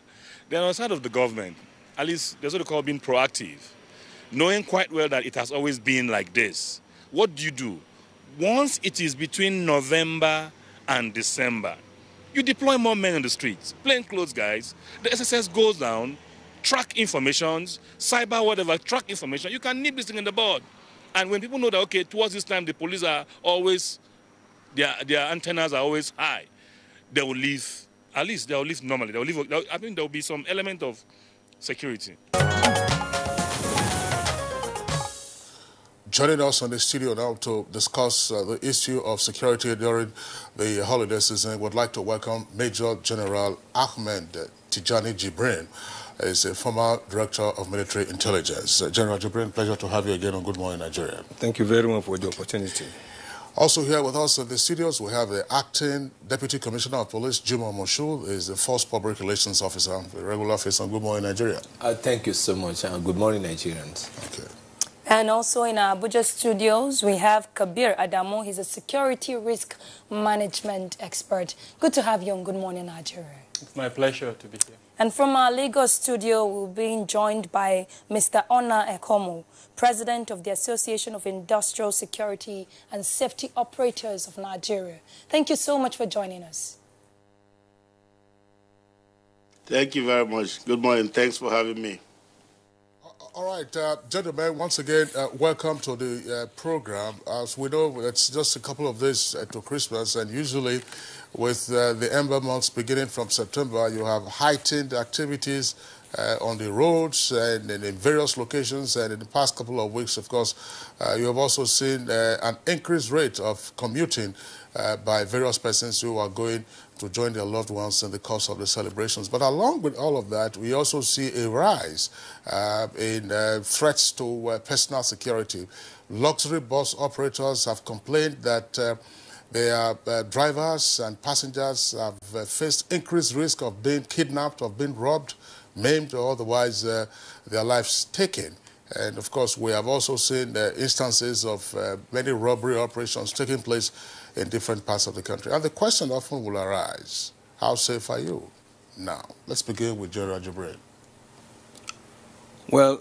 Then on the side of the government, at least there's what they call being proactive, knowing quite well that it has always been like this. What do? Once it is between November and December, you deploy more men on the streets, plain clothes guys. The SSS goes down, track informations, cyber whatever, track information. You can nip this thing in the bud. And when people know that, okay, towards this time the police are always, their antennas are always high, they will live, at least they will live normally. They will live, I think there will be some element of security. Joining us on the studio now to discuss the issue of security during the holiday season, would like to welcome Major General Ahmed Tijani Jibrin, is a former Director of Military Intelligence. General Jibrin, pleasure to have you again on Good Morning Nigeria. Thank you very much for the opportunity. Also here with us in the studios, we have the Acting Deputy Commissioner of Police, Jimoh Moshood, is the First Public Relations Officer, the regular office on Good Morning Nigeria. Thank you so much, and good morning, Nigerians. Okay. And also in our Abuja studios, we have Kabir Adamu. He's a security risk management expert. Good to have you on Good Morning Nigeria. It's my pleasure to be here. And from our Lagos studio, we're being joined by Mr. Ona Ekomo, President of the Association of Industrial Security and Safety Operators of Nigeria. Thank you so much for joining us. Thank you very much. Good morning. Thanks for having me. All right, gentlemen, once again, welcome to the program. As we know, it's just a couple of days to Christmas, and usually with the ember months beginning from September, you have heightened activities on the roads and in various locations. And in the past couple of weeks, of course, you have also seen an increased rate of commuting by various persons who are going to join their loved ones in the course of the celebrations. But along with all of that, we also see a rise in threats to personal security. Luxury bus operators have complained that their drivers and passengers have faced increased risk of being kidnapped, of being robbed, maimed, or otherwise their lives taken. And of course, we have also seen instances of many robbery operations taking place in different parts of the country. And the question often will arise, how safe are you? Now, let's begin with General Jibrin. Well,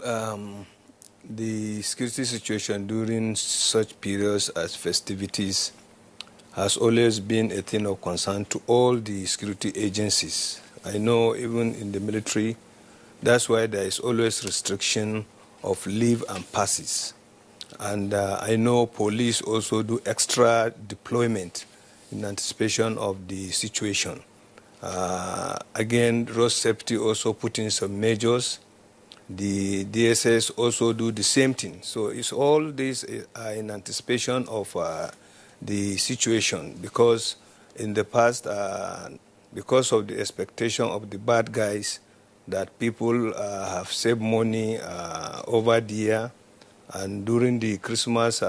the security situation during such periods as festivities has always been a thing of concern to all the security agencies. I know even in the military, that's why there is always restriction of leave and passes. And I know police also do extra deployment in anticipation of the situation. Again, road safety also put in some measures. The DSS also do the same thing. So it's all this in anticipation of the situation, because in the past, because of the expectation of the bad guys that people have saved money over the year, and during the Christmas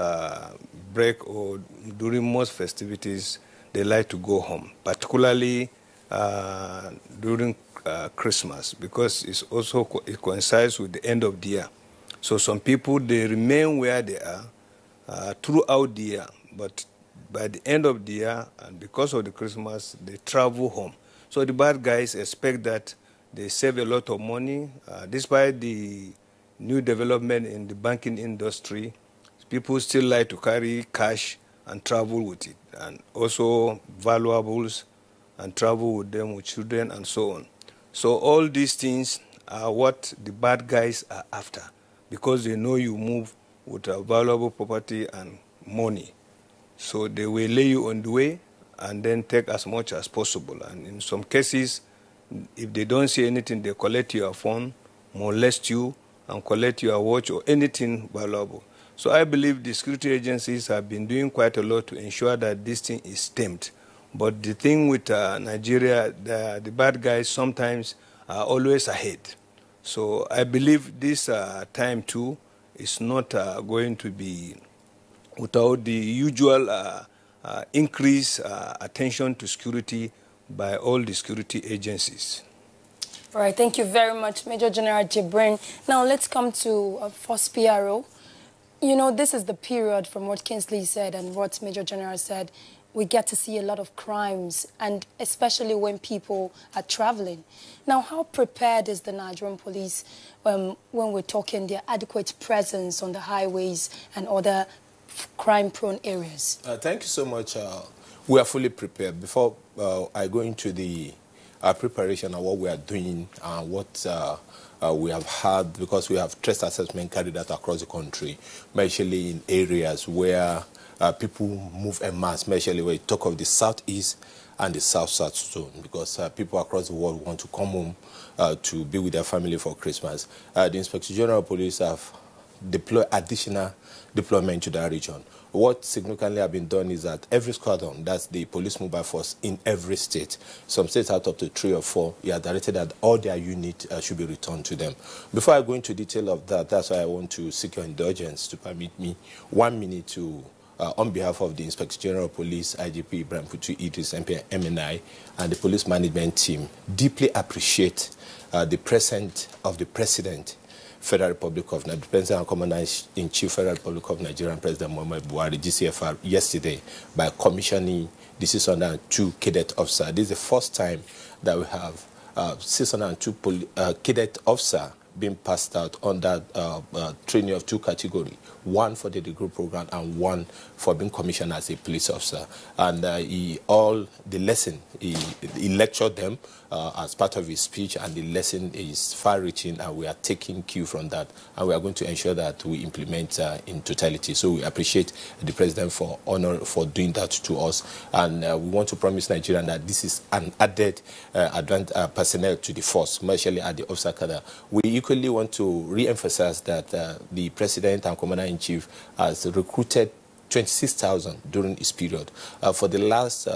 break or during most festivities, they like to go home, particularly during Christmas, because it coincides with the end of the year. So some people, they remain where they are throughout the year, but by the end of the year, and because of the Christmas, they travel home. So the bad guys expect that they save a lot of money, despite the new development in the banking industry. People still like to carry cash and travel with it, and also valuables, and travel with them with children and so on. So all these things are what the bad guys are after, because they know you move with a valuable property and money. So they will lay you on the way and then take as much as possible. And in some cases, if they don't see anything, they collect your phone, molest you, and collect your watch or anything valuable. So I believe the security agencies have been doing quite a lot to ensure that this thing is stemmed. But the thing with Nigeria, the bad guys sometimes are always ahead. So I believe this time too is not going to be without the usual increased attention to security by all the security agencies. All right, thank you very much, Major General Jibrin. Now let's come to First PRO. You know, this is the period, from what Kingsley said and what Major General said, we get to see a lot of crimes, and especially when people are traveling. Now, how prepared is the Nigerian police when we're talking their adequate presence on the highways and other crime-prone areas? Thank you so much. We are fully prepared. Before I go into the preparation of what we are doing and what we have had, because we have stress assessment carried out across the country, especially in areas where people move en masse, especially when you talk of the southeast and the south-south zone, because people across the world want to come home to be with their family for Christmas. The Inspector General of Police have deployed additional deployment to that region. What significantly have been done is that every squadron, that's the police mobile force in every state, some states out up to 3 or 4, are directed that all their units should be returned to them. Before I go into detail of that, that's why I want to seek your indulgence to permit me 1 minute to, on behalf of the Inspector General of Police, IGP Ibrahim Putu Idris, MP, MNI, and the police management team, deeply appreciate the presence of the President, Federal Republic of Nigeria, President and Commander-in-Chief, Federal Republic of Nigeria, and President Muhammad Buhari, GCFR, yesterday by commissioning the 602 cadet officer. This is the first time that we have 602 cadet officer being passed out under training of 2 categories, 1 for the degree program and 1 for being commissioned as a police officer. And the lesson, he lectured them as part of his speech, and the lesson is far-reaching, and we are taking cue from that, and we are going to ensure that we implement in totality. So we appreciate the President for doing that to us, and we want to promise Nigerians that this is an added personnel to the force, especially at the officer cadre. We equally want to re-emphasize that the President and Commander-in-Chief has recruited 26,000 during this period. For the last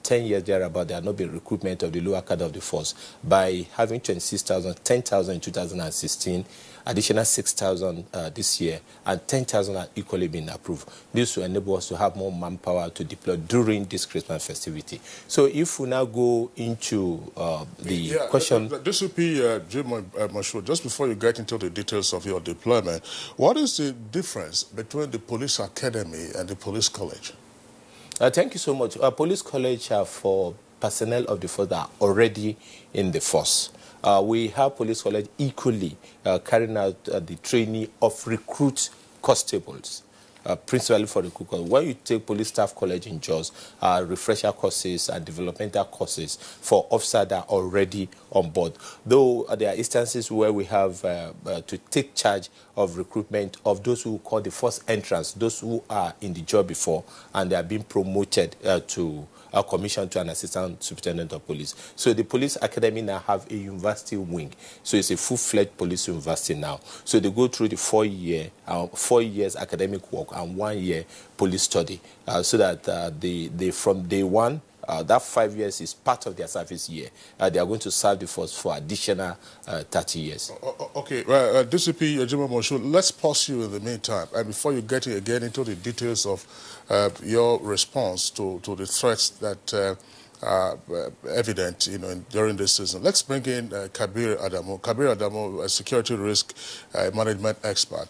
10 years thereabout, there had not been recruitment of the lower cadre of the force. By having 26,000, 10,000 in 2016, additional 6,000 this year, and 10,000 are equally been approved. This will enable us to have more manpower to deploy during this Christmas festivity. So if we now go into the question... This will be, Jim Mashur, just before you get into the details of your deployment, what is the difference between the police academy and the police college? Thank you so much. Police college are for personnel of the force that are already in the force. We have police college equally carrying out the training of recruit constables, principally for recruit. When you take police staff college in Jos, refresher courses and developmental courses for officers that are already on board. Though there are instances where we have to take charge of recruitment of those who call the first entrance, those who are in the job before, and they are being promoted to a commission to an assistant superintendent of police. So the police academy now have a university wing. So it's a full-fledged police university now. So they go through the 4 years academic work and 1 year police study, so that they from day one, that 5 years is part of their service year. They are going to serve the force for additional 30 years. Okay, DCP Ejima Moshu, let's pause you in the meantime. And before you get again into the details of your response to the threats that are evident, during this season, let's bring in Kabir Adamo. Kabir Adamo, a security risk management expert.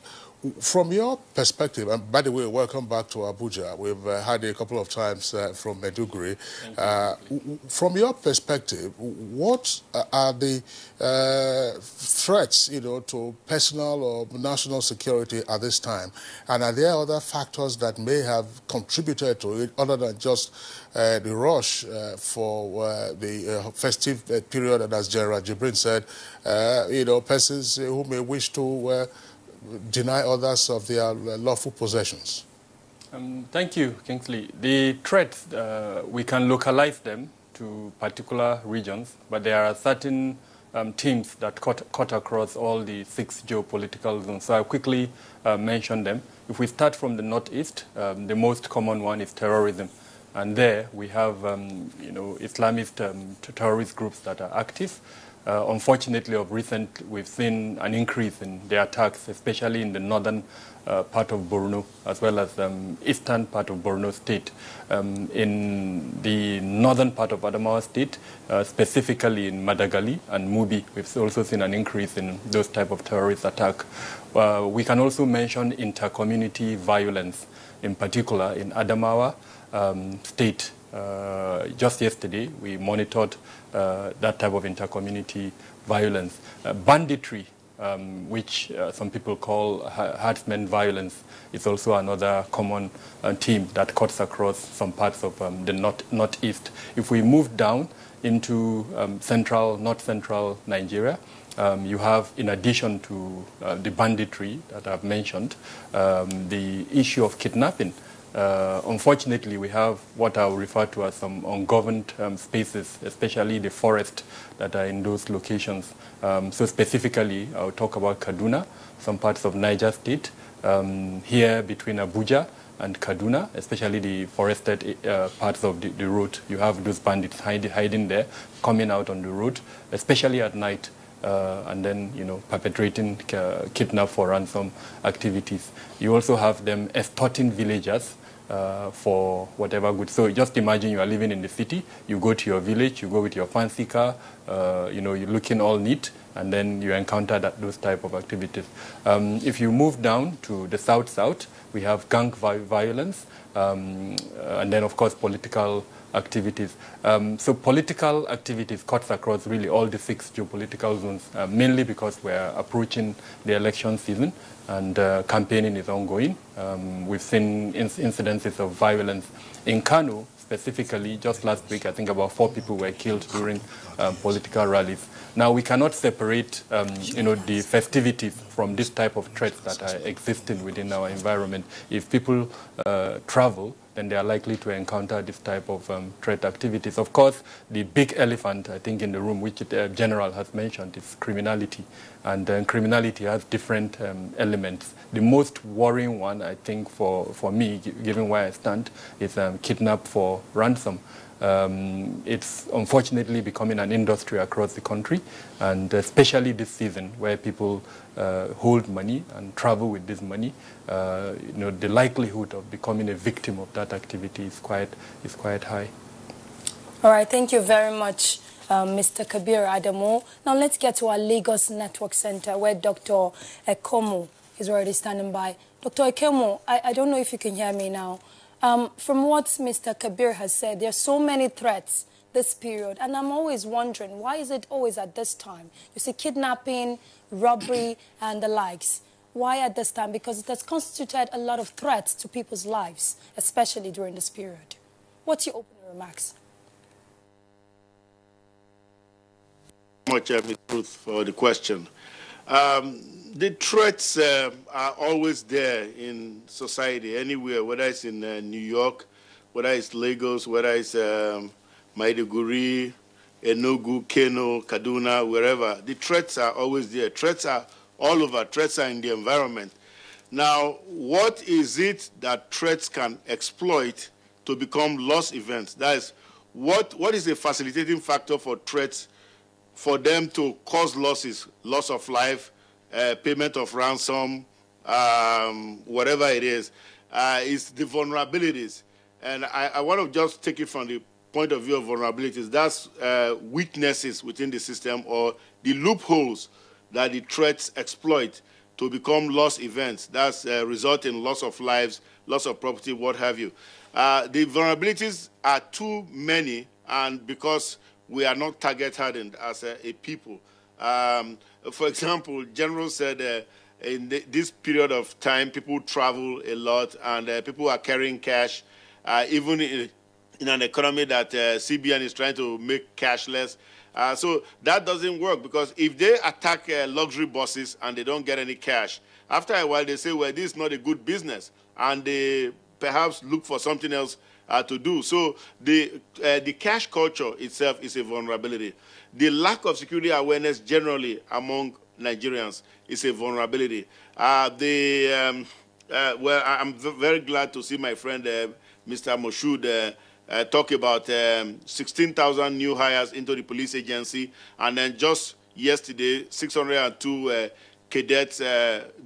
From your perspective, and by the way, welcome back to Abuja. We've had a couple of times from Maiduguri. From your perspective, what are the threats, to personal or national security at this time? And are there other factors that may have contributed to it other than just the rush for the festive period? And as General Jibrin said, persons who may wish to deny others of their lawful possessions? Thank you, Kingsley. The threats, we can localize them to particular regions, but there are certain themes that cut across all the 6 geopolitical zones. So I'll quickly mention them. If we start from the northeast, the most common one is terrorism. And there we have, Islamist terrorist groups that are active. Unfortunately, of recent, we've seen an increase in the attacks, especially in the northern part of Borno, as well as eastern part of Borno state. In the northern part of Adamawa state, specifically in Madagali and Mubi, we've also seen an increase in those type of terrorist attack. We can also mention inter-community violence, in particular in Adamawa state. Just yesterday, we monitored that type of inter-community violence. Banditry, which some people call herdsmen violence, is also another common theme that cuts across some parts of the northeast. If we move down into north central Nigeria, you have, in addition to the banditry that I've mentioned, the issue of kidnapping. Unfortunately, we have what I will refer to as some ungoverned spaces, especially the forest that are in those locations. So specifically, I'll talk about Kaduna, some parts of Niger State, here between Abuja and Kaduna, especially the forested parts of the road. You have those bandits hiding there, coming out on the road, especially at night. And then, perpetrating kidnap for ransom activities. You also have them extorting villagers for whatever good. So just imagine you are living in the city, you go to your village, you go with your fancy car, you're looking all neat, and then you encounter those type of activities. If you move down to the south, we have gang violence, and then, of course, political activities. So political activities cuts across really all the 6 geopolitical zones, mainly because we're approaching the election season and campaigning is ongoing. We've seen incidences of violence in Kano, specifically. Just last week, I think about 4 people were killed during political rallies. Now, we cannot separate, the festivities from this type of threats that are existing within our environment. If people travel, then they are likely to encounter this type of threat activities. Of course, the big elephant, I think, in the room, which the General has mentioned, is criminality. And criminality has different elements. The most worrying one, I think, for me, given where I stand, is kidnap for ransom. It's unfortunately becoming an industry across the country, and especially this season where people hold money and travel with this money, the likelihood of becoming a victim of that activity is quite high. All right, thank you very much, Mr. Kabir Adamo. Now let's get to our Lagos Network Center where Dr. Ekomo is already standing by. Dr. Ekomo, I don't know if you can hear me now. From what Mr. Kabir has said, there are so many threats this period, and I'm always wondering, why is it always at this time? You see kidnapping, robbery, and the likes. Why at this time? Because it has constituted a lot of threats to people's lives, especially during this period. What's your opening remarks? Much, Ms. Ruth, for the question. The threats are always there in society, anywhere, whether it's in New York, whether it's Lagos, whether it's Maiduguri, Enugu, Kano, Kaduna, wherever. The threats are always there. Threats are all over. Threats are in the environment. Now, what is it that threats can exploit to become loss events? That is, what is a facilitating factor for threats for them to cause losses, loss of life, payment of ransom, whatever it is the vulnerabilities. And I want to just take it from the point of view of vulnerabilities. That's weaknesses within the system or the loopholes that the threats exploit to become loss events. That's result in loss of lives, loss of property, what have you. The vulnerabilities are too many, and because we are not target-hardened as a people. For example, General said in this period of time, people travel a lot and people are carrying cash, even in an economy that CBN is trying to make cashless. So that doesn't work, because if they attack luxury buses and they don't get any cash, after a while they say, well, this is not a good business, and they perhaps look for something else to do. So the cash culture itself is a vulnerability. The lack of security awareness generally among Nigerians is a vulnerability. Well, I'm very glad to see my friend Mr. Moshood talk about 16,000 new hires into the police agency, and then just yesterday, 602 cadets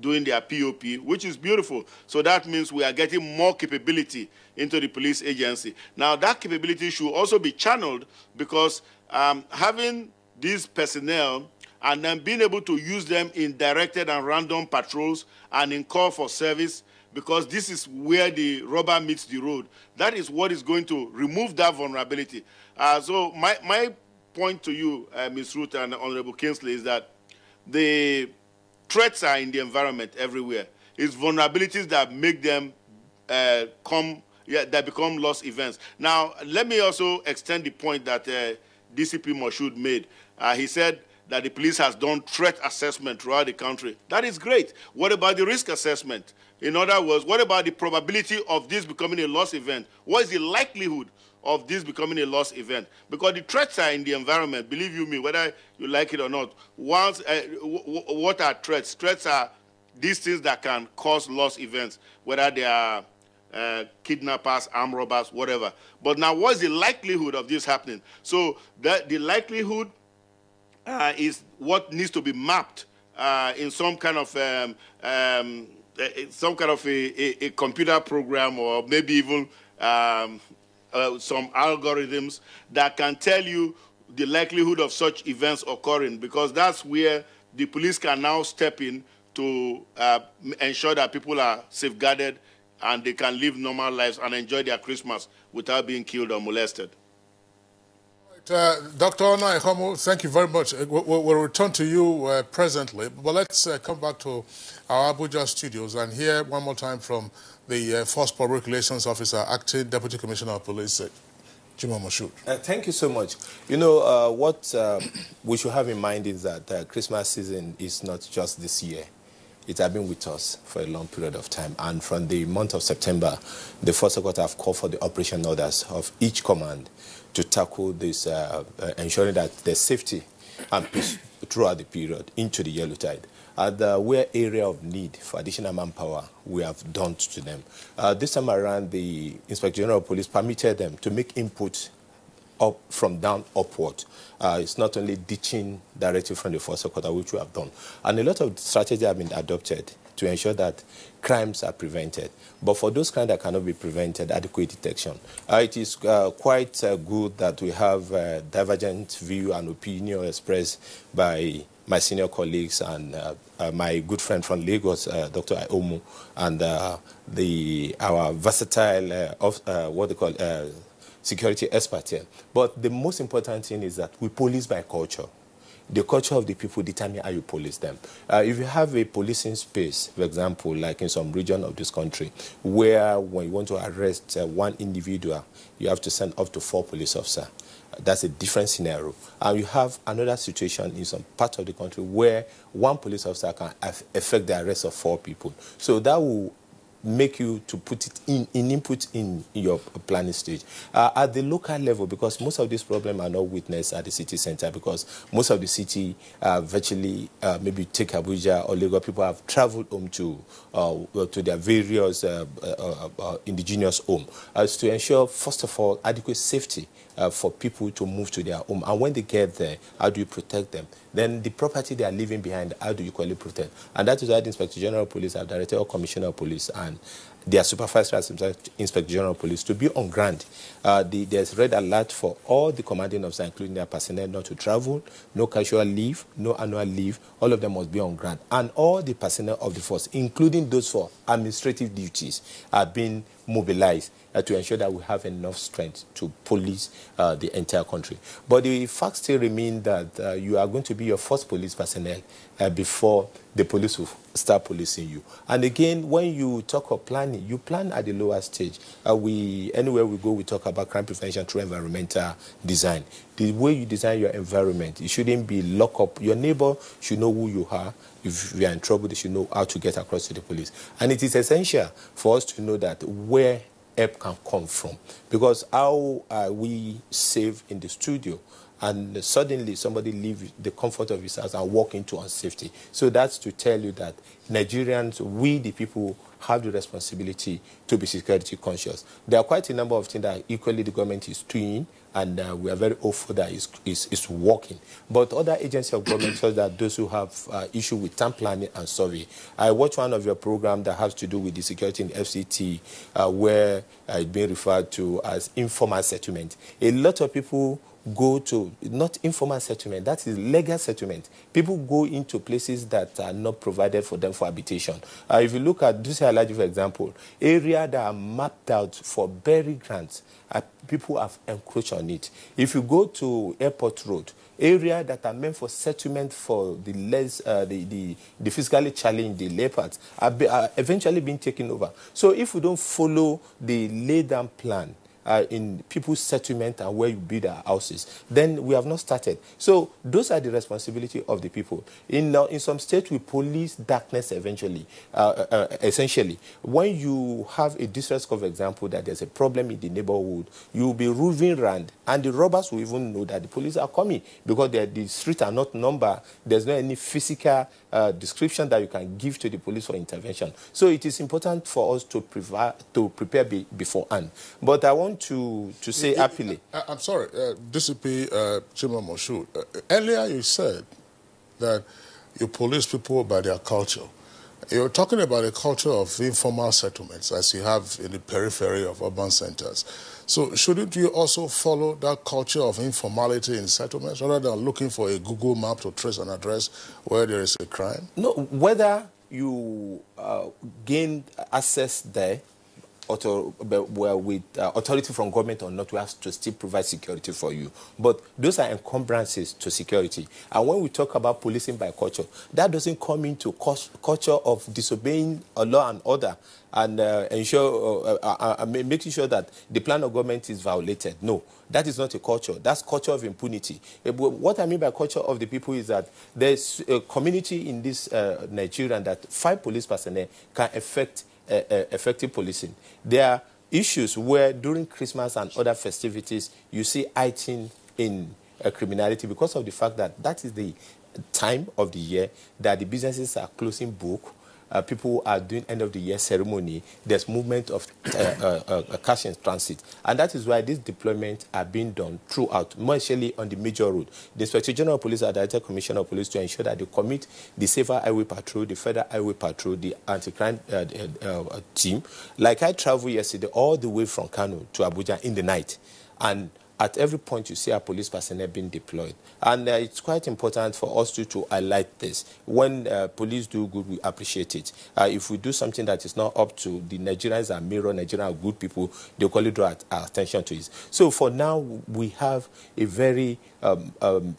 doing their POP, which is beautiful. So that means we are getting more capability into the police agency. Now, that capability should also be channeled, because having these personnel and then being able to use them in directed and random patrols and in call for service, because this is where the rubber meets the road. That is what is going to remove that vulnerability. So my point to you, Ms. Ruth and Honorable Kingsley, is that the threats are in the environment everywhere. It's vulnerabilities that make them that become loss events. Now, let me also extend the point that DCP Moshood made. He said that the police has done threat assessment throughout the country. That is great. What about the risk assessment? In other words, what about the probability of this becoming a loss event? What is the likelihood of this becoming a loss event? Because the threats are in the environment, believe you me, whether you like it or not. Once, what are threats? Threats are these things that can cause loss events, whether they are kidnappers, armed robbers, whatever. But now, what is the likelihood of this happening? So the likelihood is what needs to be mapped in some kind of a computer program, or maybe even some algorithms that can tell you the likelihood of such events occurring, because that's where the police can now step in to ensure that people are safeguarded and they can live normal lives and enjoy their Christmas without being killed or molested. Dr. Onai Homo, thank you very much. We'll return to you presently, but let's come back to our Abuja studios and hear one more time from the Force Public Relations Officer, Acting Deputy Commissioner of Police, Jimoh Moshood. Thank you so much. You know, what we should have in mind is that Christmas season is not just this year. It has been with us for a long period of time. And from the month of September, the Force Secretary have called for the operation orders of each command to tackle this, ensuring that there's safety and peace throughout the period into the yellow tide. At the where area of need for additional manpower, we have done to them. This time around, the Inspector General of Police permitted them to make input up from down upward. It's not only ditching directly from the Force Secretary, which we have done. And a lot of strategies have been adopted to ensure that crimes are prevented. But for those crimes that cannot be prevented, adequate detection. It is quite good that we have divergent view and opinion expressed by my senior colleagues and my good friend from Lagos, Dr. Iomu, and our versatile, what they call security expert here. But the most important thing is that we police by culture. The culture of the people determine how you police them. If you have a policing space, for example, like in some region of this country, where when you want to arrest one individual, you have to send up to 4 police officers. That's a different scenario. And you have another situation in some part of the country where 1 police officer can affect the arrest of 4 people. So that will make you to put it in input in your planning stage. At the local level, because most of these problems are not witnessed at the city center, because most of the city virtually, maybe take Abuja or Lagos, people have traveled home to their various indigenous home. To ensure, first of all, adequate safety for people to move to their home. And when they get there, how do you protect them? Then the property they are leaving behind, how do you equally protect? And that is why the Inspector General of Police have directed all Commissioner of Police and their supervisor as Inspector General of Police to be on ground. There's red alert for all the commanding officers, including their personnel, not to travel, no casual leave, no annual leave. All of them must be on ground. And all the personnel of the force, including those for administrative duties, are being mobilized to ensure that we have enough strength to police the entire country. But the fact still remains that you are going to be your first police personnel before the police will start policing you. And again, when you talk of planning, planning. You plan at the lower stage. Anywhere we go, we talk about crime prevention through environmental design. The way you design your environment, it shouldn't be lock up. Your neighbor should know who you are. If you are in trouble, they should know how to get across to the police. And it is essential for us to know that where help can come from. Because how are we safe in the studio and suddenly somebody leaves the comfort of his house and walk into unsafety? So that's to tell you that Nigerians, we the people, have the responsibility to be security conscious. There are quite a number of things that equally the government is doing, and we are very hopeful that it's working. But other agencies of government, such that those who have issue with town planning and survey. I watched one of your programs that has to do with the security in FCT, where it's being referred to as informal settlement. A lot of people go to, not informal settlement, that is legal settlement. People go into places that are not provided for them for habitation. If you look at, this is for example, area that are mapped out for burial grounds, people have encroached on it. If you go to Airport Road, area that are meant for settlement for the less, the physically challenged, the lepers, are eventually being taken over. So if we don't follow the laid-down plan, in people's settlement and where you build our houses, then we have not started. So those are the responsibility of the people. In some states, we police darkness eventually, essentially. When you have a distress call, for example, that there's a problem in the neighborhood, you'll be roving around, and the robbers will even know that the police are coming because the streets are not numbered. There's no any physical description that you can give to the police for intervention. So it is important for us to prepare beforehand. But I want to say happily. I'm sorry, DCP Chima Moshood. Earlier you said that you police people by their culture. You're talking about a culture of informal settlements, as you have in the periphery of urban centers. So shouldn't you also follow that culture of informality in settlements rather than looking for a Google map to trace an address where there is a crime? No, whether you gain access there with authority from government or not, we have to still provide security for you. But those are encumbrances to security. And when we talk about policing by culture, that doesn't come into culture of disobeying a law and order and making sure that the plan of government is violated. No, that is not a culture. That's culture of impunity. What I mean by culture of the people is that there's a community in this Nigeria that 5 police personnel can affect effective policing. There are issues where during Christmas and other festivities you see heightened in criminality because of the fact that that is the time of the year that the businesses are closing book. People are doing end of the year ceremony. There's movement of cash in transit. And that is why these deployments are being done throughout, especially on the major road. The Inspector General of Police are Director Commissioner of Police to ensure that they commit the Safer Highway Patrol, the Federal Highway Patrol, the anti-crime team. Like I traveled yesterday all the way from Kano to Abuja in the night. And at every point you see our police personnel being deployed. And it's quite important for us to highlight this. When police do good, we appreciate it. If we do something that is not up to the Nigerians and mirror Nigerian are good people, they'll call it draw our attention to it. So for now, we have a very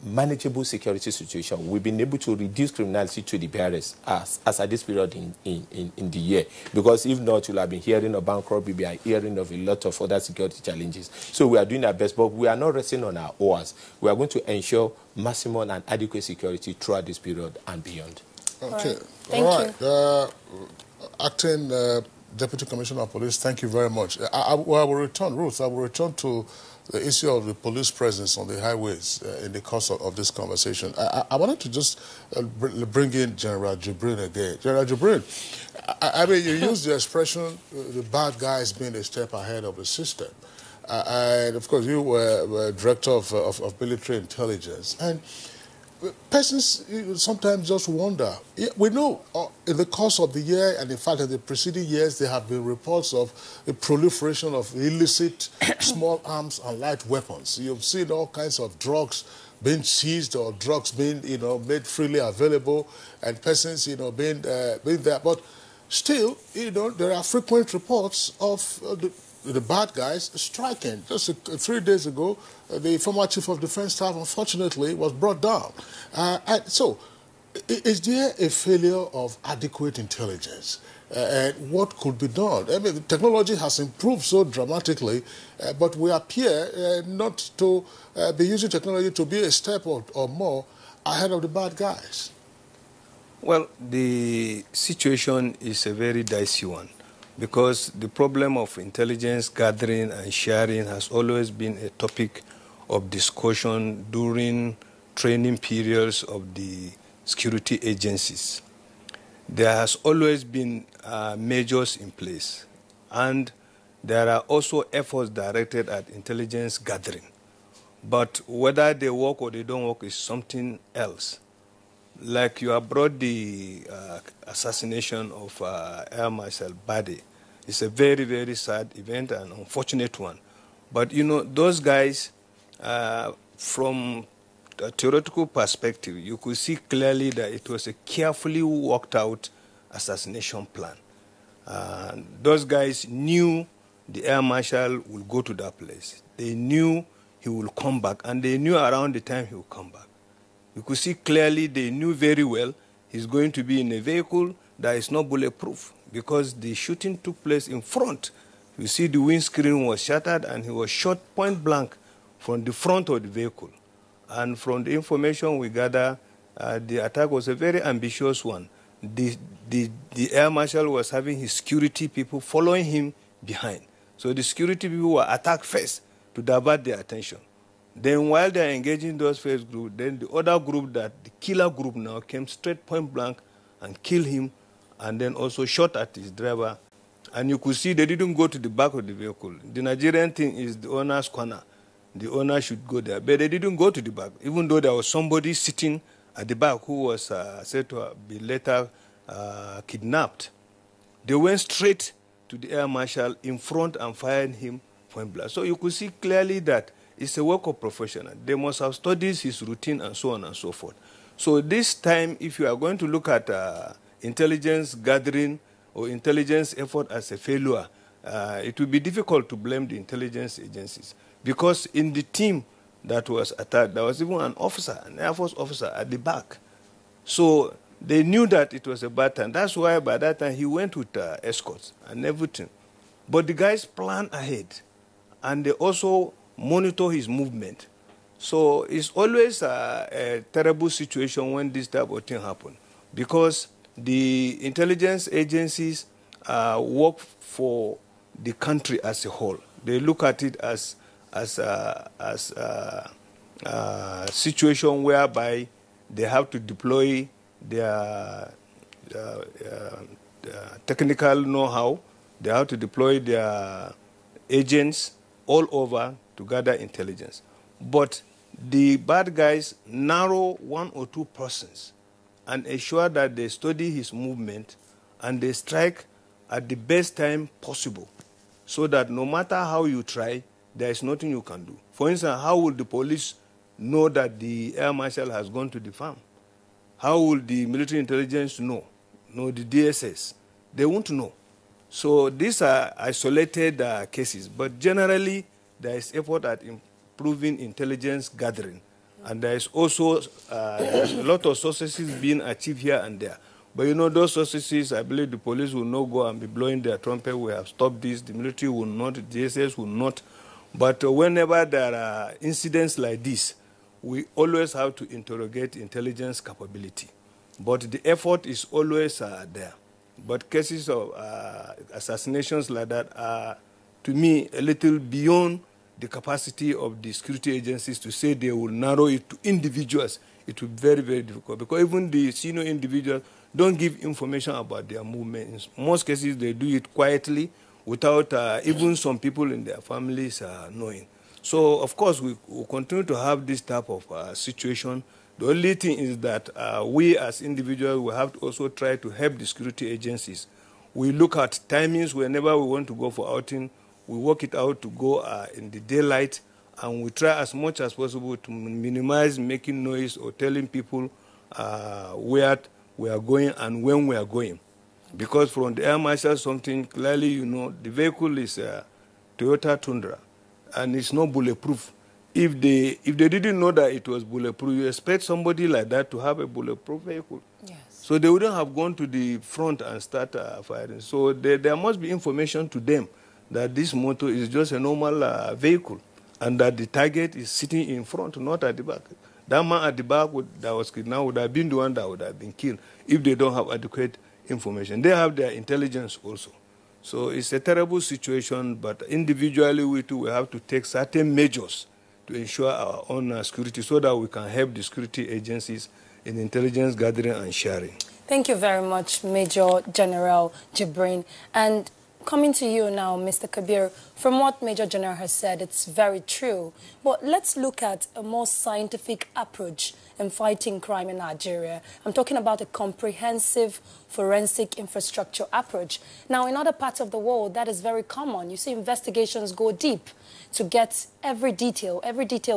manageable security situation. We've been able to reduce criminality to the barest as at this period in the year. Because if not, you'll have been hearing of bank robbery, you'll be hearing of a lot of other security challenges. So we are doing our best, but we are not resting on our oars. We are going to ensure maximum and adequate security throughout this period and beyond. Okay. Thank you. Acting Deputy Commissioner of Police, thank you very much. I will return, Ruth, I will return to the issue of the police presence on the highways in the course of this conversation. I wanted to just bring in General Jibrin again. General Jibrin, I mean, you used the expression, the bad guys being a step ahead of the system. And, of course, you were director of military intelligence. And persons sometimes just wonder. We know in the course of the year, and in fact in the preceding years, there have been reports of a proliferation of illicit small arms and light weapons. You've seen all kinds of drugs being seized or drugs being, made freely available, and persons, being there. But still, there are frequent reports of the bad guys striking. Just 3 days ago, the former Chief of Defense Staff, unfortunately, was brought down. So, Is there a failure of adequate intelligence? And what could be done? I mean, the technology has improved so dramatically, but we appear not to be using technology to be a step or more ahead of the bad guys. Well, the situation is a very dicey one because the problem of intelligence gathering and sharing has always been a topic of discussion during training periods of the security agencies. There has always been measures in place, and there are also efforts directed at intelligence gathering. But whether they work or they don't work is something else. Like you have brought the assassination of Air Marshal Bade. It's a very, very sad event and unfortunate one. But, you know, those guys, from a theoretical perspective, you could see clearly that it was a carefully worked out assassination plan. Those guys knew the Air Marshal would go to that place. They knew he will come back, and they knew around the time he will come back. You could see clearly they knew very well he's going to be in a vehicle that is not bulletproof because the shooting took place in front. You see the windscreen was shattered and he was shot point blank from the front of the vehicle. And from the information we gather, the attack was a very ambitious one. The Air Marshal was having his security people following him behind. So the security people were attacked first to divert their attention. Then while they are engaging those first group, then the other group, the killer group now, came straight point blank and killed him and then also shot at his driver. And you could see they didn't go to the back of the vehicle. The Nigerian thing is the owner's corner. The owner should go there. But they didn't go to the back, even though there was somebody sitting at the back who was said to be later kidnapped. They went straight to the Air Marshal in front and fired him point blank. So you could see clearly that it's a work of professional. They must have studied his routine and so on and so forth. So this time, if you are going to look at intelligence gathering or intelligence effort as a failure, it will be difficult to blame the intelligence agencies. Because in the team that was attacked, there was even an officer, an Air Force officer at the back. So they knew that it was a bad time. That's why by that time he went with escorts and everything. But the guys planned ahead, and they also monitor his movement. So it's always a terrible situation when this type of thing happens, because the intelligence agencies work for the country as a whole. They look at it as a situation whereby they have to deploy their technical know-how. They have to deploy their agents all over to gather intelligence. But the bad guys narrow one or two persons and ensure that they study his movement and they strike at the best time possible, so that no matter how you try, there is nothing you can do. For instance, how will the police know that the Air Marshal has gone to the farm? How will the military intelligence know? No, the DSS. They won't know. So these are isolated cases, but generally there is effort at improving intelligence gathering. And there is also there's a lot of successes being achieved here and there. But you know, those successes, I believe the police will not go and be blowing their trumpet. We have stopped this. The military will not. The DSS will not. But whenever there are incidents like this, we always have to interrogate intelligence capability. But the effort is always there. But cases of assassinations like that are, to me, a little beyond the capacity of the security agencies to say they will narrow it to individuals. It will be very, very difficult, because even the senior individuals don't give information about their movement. In most cases, they do it quietly without even some people in their families knowing. So, of course, we will continue to have this type of situation. The only thing is that we as individuals will have to also try to help the security agencies. We look at timings whenever we want to go for outing. We work it out to go in the daylight, and we try as much as possible to minimize making noise or telling people where we are going and when we are going. Because from the Air Marshal, something clearly, you know, the vehicle is a Toyota Tundra, and it's not bulletproof. if they didn't know that it was bulletproof, you expect somebody like that to have a bulletproof vehicle. Yes. So they wouldn't have gone to the front and start firing. So there must be information to them that this motor is just a normal vehicle and that the target is sitting in front, not at the back. That man at the back that was kidnapped would have been the one that would have been killed if they don't have adequate information. They have their intelligence also. So it's a terrible situation, but individually we too will have to take certain measures to ensure our own security so that we can help the security agencies in intelligence gathering and sharing. Thank you very much, Major General Jibrin. And coming to you now, Mr. Kabir, from what Major General has said, it's very true. But let's look at a more scientific approach in fighting crime in Nigeria. I'm talking about a comprehensive forensic infrastructure approach. Now, in other parts of the world, that is very common. You see investigations go deep to get every detail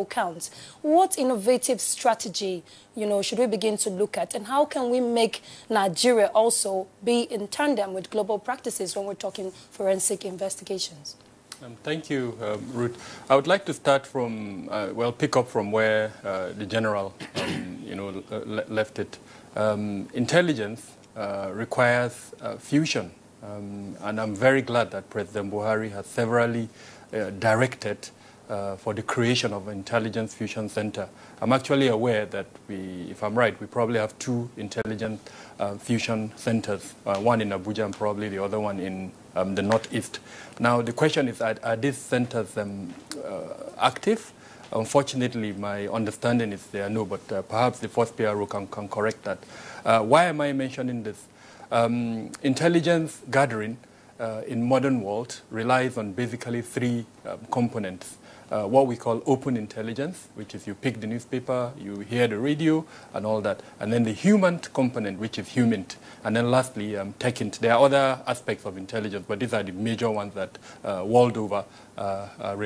counts. What innovative strategy, should we begin to look at? And how can we make Nigeria also be in tandem with global practices when we're talking forensic investigations? Thank you, Ruth. I would like to start from, pick up from where the General, left it. Intelligence requires fusion, and I'm very glad that President Buhari has severally directed for the creation of an intelligence fusion center. I'm actually aware that if I'm right, we probably have 2 intelligence fusion centers, one in Abuja and probably the other one in the northeast. Now, the question is, are these centers active? Unfortunately, my understanding is they are no, but perhaps the first PRO can correct that. Why am I mentioning this? Intelligence gathering in modern world relies on basically 3 components. What we call open intelligence, which is you pick the newspaper, you hear the radio, and all that. And then the human component, which is human. And then lastly, tech. There are other aspects of intelligence, but these are the major ones that world over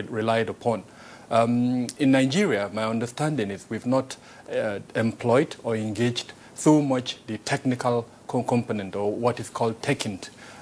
relied upon. In Nigeria, my understanding is we've not employed or engaged so much the technical component, or what is called tech.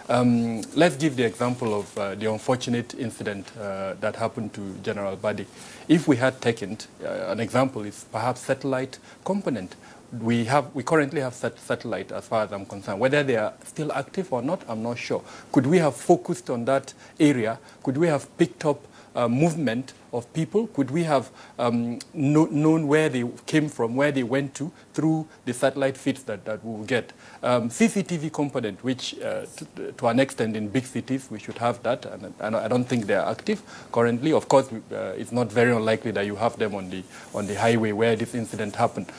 Let's give the example of the unfortunate incident that happened to General Badi. If we had taken an example is perhaps satellite component. We currently have satellite as far as I'm concerned. Whether they are still active or not, I'm not sure. Could we have focused on that area? Could we have picked up movement of people? Could we have known where they came from, where they went to, through the satellite feeds that we will get? CCTV component, which to an extent in big cities we should have that, and I don't think they are active currently. Of course, it's not very unlikely that you have them on the highway where this incident happened.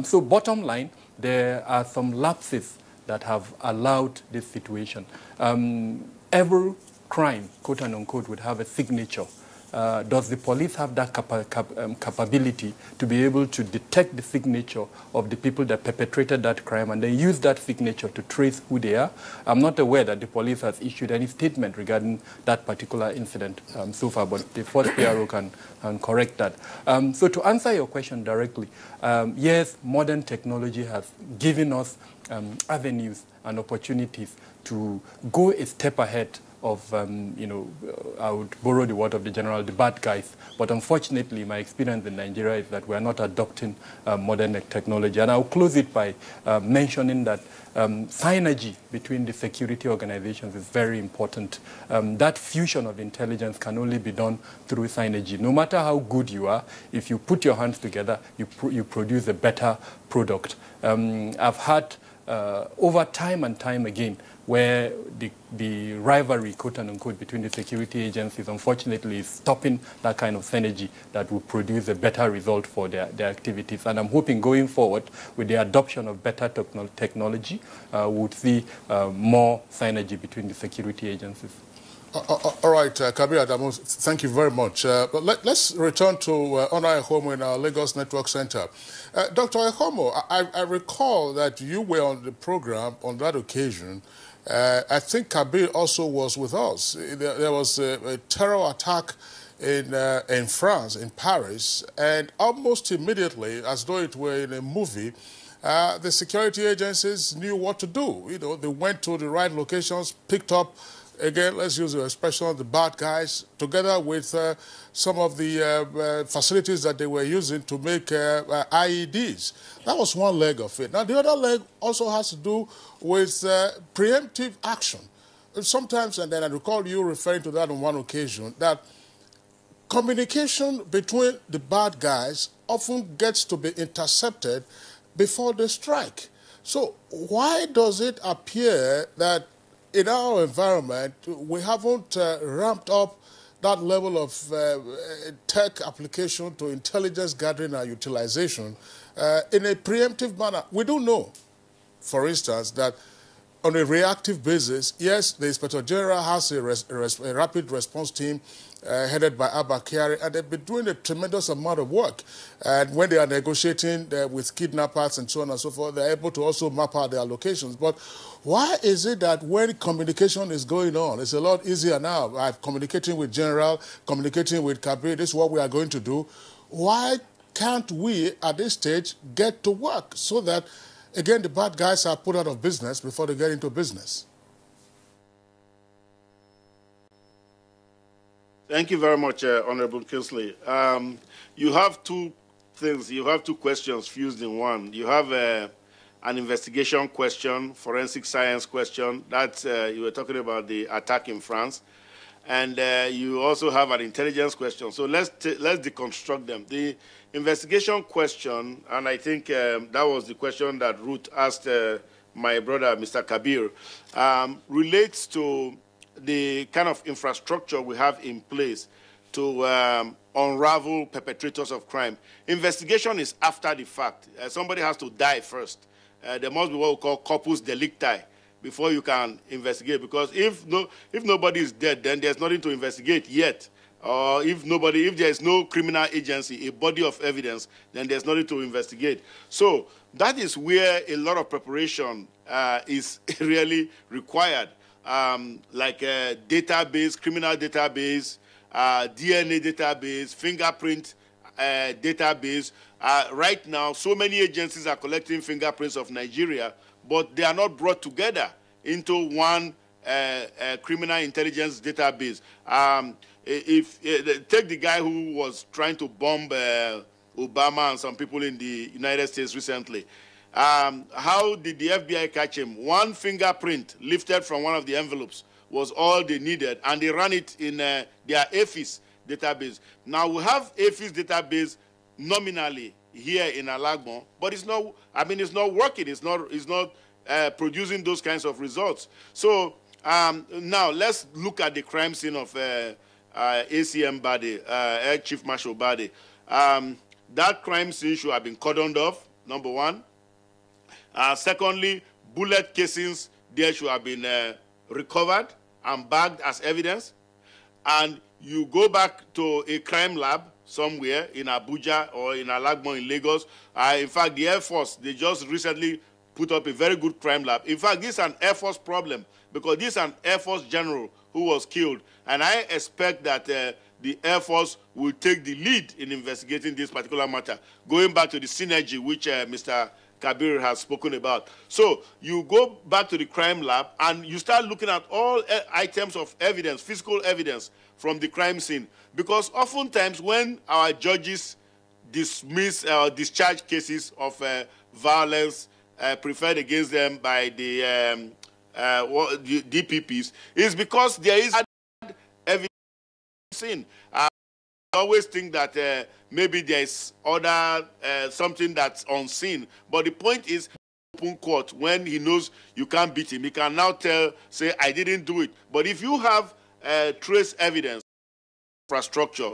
So bottom line, there are some lapses that have allowed this situation. Every crime, quote and unquote, would have a signature. Does the police have that capability to be able to detect the signature of the people that perpetrated that crime and then use that signature to trace who they are? I'm not aware that the police has issued any statement regarding that particular incident so far, but the first PRO can correct that. So to answer your question directly, yes, modern technology has given us avenues and opportunities to go a step ahead of, I would borrow the word of the General, the bad guys. But unfortunately, my experience in Nigeria is that we are not adopting modern technology. And I'll close it by mentioning that synergy between the security organizations is very important. That fusion of intelligence can only be done through synergy. No matter how good you are, if you put your hands together, you produce a better product. I've had over time and time again where the rivalry, quote and unquote, between the security agencies, unfortunately, is stopping that kind of synergy that will produce a better result for their activities. And I'm hoping going forward, with the adoption of better technology, we'll see more synergy between the security agencies. All right, Kabir Adamu, thank you very much. But let's return to Honor Ehomo in our Lagos Network Center. Dr. Ehomo, I recall that you were on the program on that occasion. I think Kabir also was with us. There was a terror attack in France, in Paris, and almost immediately, as though it were in a movie, the security agencies knew what to do. They went to the right locations, picked up again, let's use the expression, the bad guys, together with some of the facilities that they were using to make IEDs. That was one leg of it. Now, the other leg also has to do with preemptive action. Sometimes, and then I recall you referring to that on one occasion, that communication between the bad guys often gets to be intercepted before they strike. So why does it appear that in our environment we haven't ramped up that level of tech application to intelligence gathering and utilization in a preemptive manner? We do know, for instance, that on a reactive basis, yes, the Inspector General has a rapid response team headed by Abba Kyari, and they've been doing a tremendous amount of work. And when they are negotiating with kidnappers and so on and so forth, they're able to also map out their locations. But why is it that when communication is going on, it's a lot easier now? I'm communicating with General, communicating with Kabir, this is what we are going to do. Why can't we, at this stage, get to work so that, again, the bad guys are put out of business before they get into business? Thank you very much, Honorable Kingsley. You have two things. You have two questions fused in one. You have an investigation question, forensic science question. That you were talking about the attack in France. And you also have an intelligence question. So let's deconstruct them. The investigation question, and I think that was the question that Ruth asked my brother, Mr. Kabir, relates to the kind of infrastructure we have in place to unravel perpetrators of crime. Investigation is after the fact. Somebody has to die first. There must be what we call corpus delicti before you can investigate, because if nobody is dead, then there's nothing to investigate yet. Or if there is no criminal agency, a body of evidence, then there's nothing to investigate. So that is where a lot of preparation is really required. Like a database, criminal database, DNA database, fingerprint database. Right now, so many agencies are collecting fingerprints of Nigeria, but they are not brought together into one criminal intelligence database. Take the guy who was trying to bomb Obama and some people in the United States recently. How did the FBI catch him? One fingerprint lifted from one of the envelopes was all they needed, and they ran it in their AFIS database. Now we have AFIS database nominally here in Alagbon, but it's not. I mean, it's not working. It's not producing those kinds of results. So now let's look at the crime scene of ACM Bade, Air Chief Marshal Bade. That crime scene should have been cordoned off. Number one. Secondly, bullet casings there should have been recovered and bagged as evidence. And you go back to a crime lab somewhere in Abuja or in Alagbon in Lagos. In fact, the Air Force, they just recently put up a very good crime lab. In fact, this is an Air Force problem because this is an Air Force general who was killed. And I expect that the Air Force will take the lead in investigating this particular matter, going back to the synergy which Mr. Kabir has spoken about. So you go back to the crime lab and you start looking at all items of evidence, physical evidence from the crime scene. Because oftentimes when our judges dismiss or discharge cases of violence preferred against them by the DPPs, is because there is evidence seen. I always think that maybe there is other something that's unseen. But the point is, open court, when he knows you can't beat him, he can now say, I didn't do it. But if you have trace evidence, infrastructure,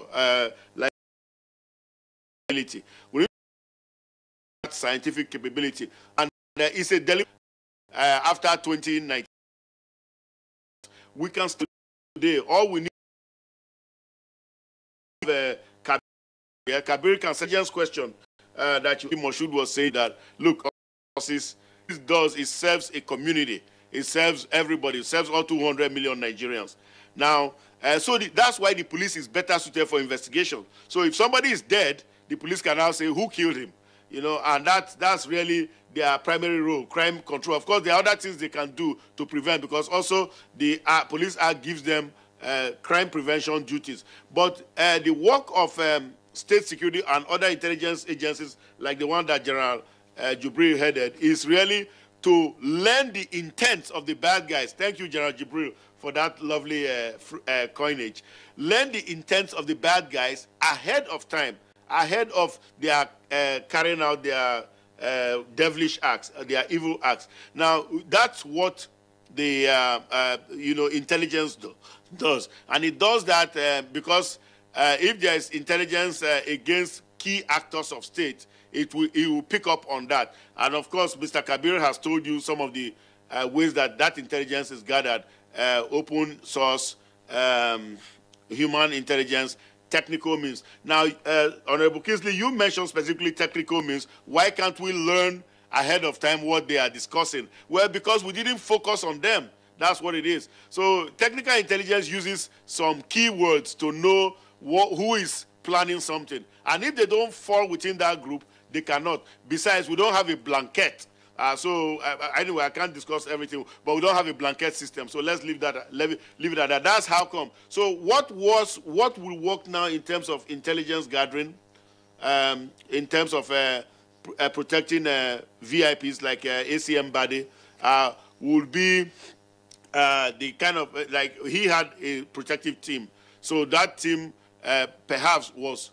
like ability, we need that scientific capability, and there is a deliberate after 2019. We can still today. All we need. Kabir can suggest question that Moshood was saying that, look, this does, it serves a community. It serves everybody. It serves all 200 million Nigerians. Now, so that's why the police is better suited for investigation. So if somebody is dead, the police can now say, who killed him? you know, and that's really their primary role, crime control. Of course, there are other things they can do to prevent, because also the Police Act gives them crime prevention duties. But the work of state security and other intelligence agencies, like the one that General Jibril headed, is really to learn the intents of the bad guys. Thank you, General Jibril, for that lovely coinage. Learn the intents of the bad guys ahead of time, ahead of their carrying out their devilish acts, their evil acts. Now, that's what the intelligence does, and it does that because if there is intelligence against key actors of state, it will pick up on that. And of course, Mr. Kabir has told you some of the ways that intelligence is gathered: open source, human intelligence, technical means. Now, Honorable Kingsley, you mentioned specifically technical means. Why can't we learn ahead of time what they are discussing? Well, because we didn't focus on them. That's what it is. So technical intelligence uses some keywords to know who is planning something. And if they don't fall within that group, they cannot. Besides, we don't have a blanket. Anyway, I can't discuss everything, but we don't have a blanket system. So let's leave it at that. That's how come. So what will work now in terms of intelligence gathering, in terms of protecting VIPs like ACM Bade, will be the kind of, like, he had a protective team. So that team perhaps was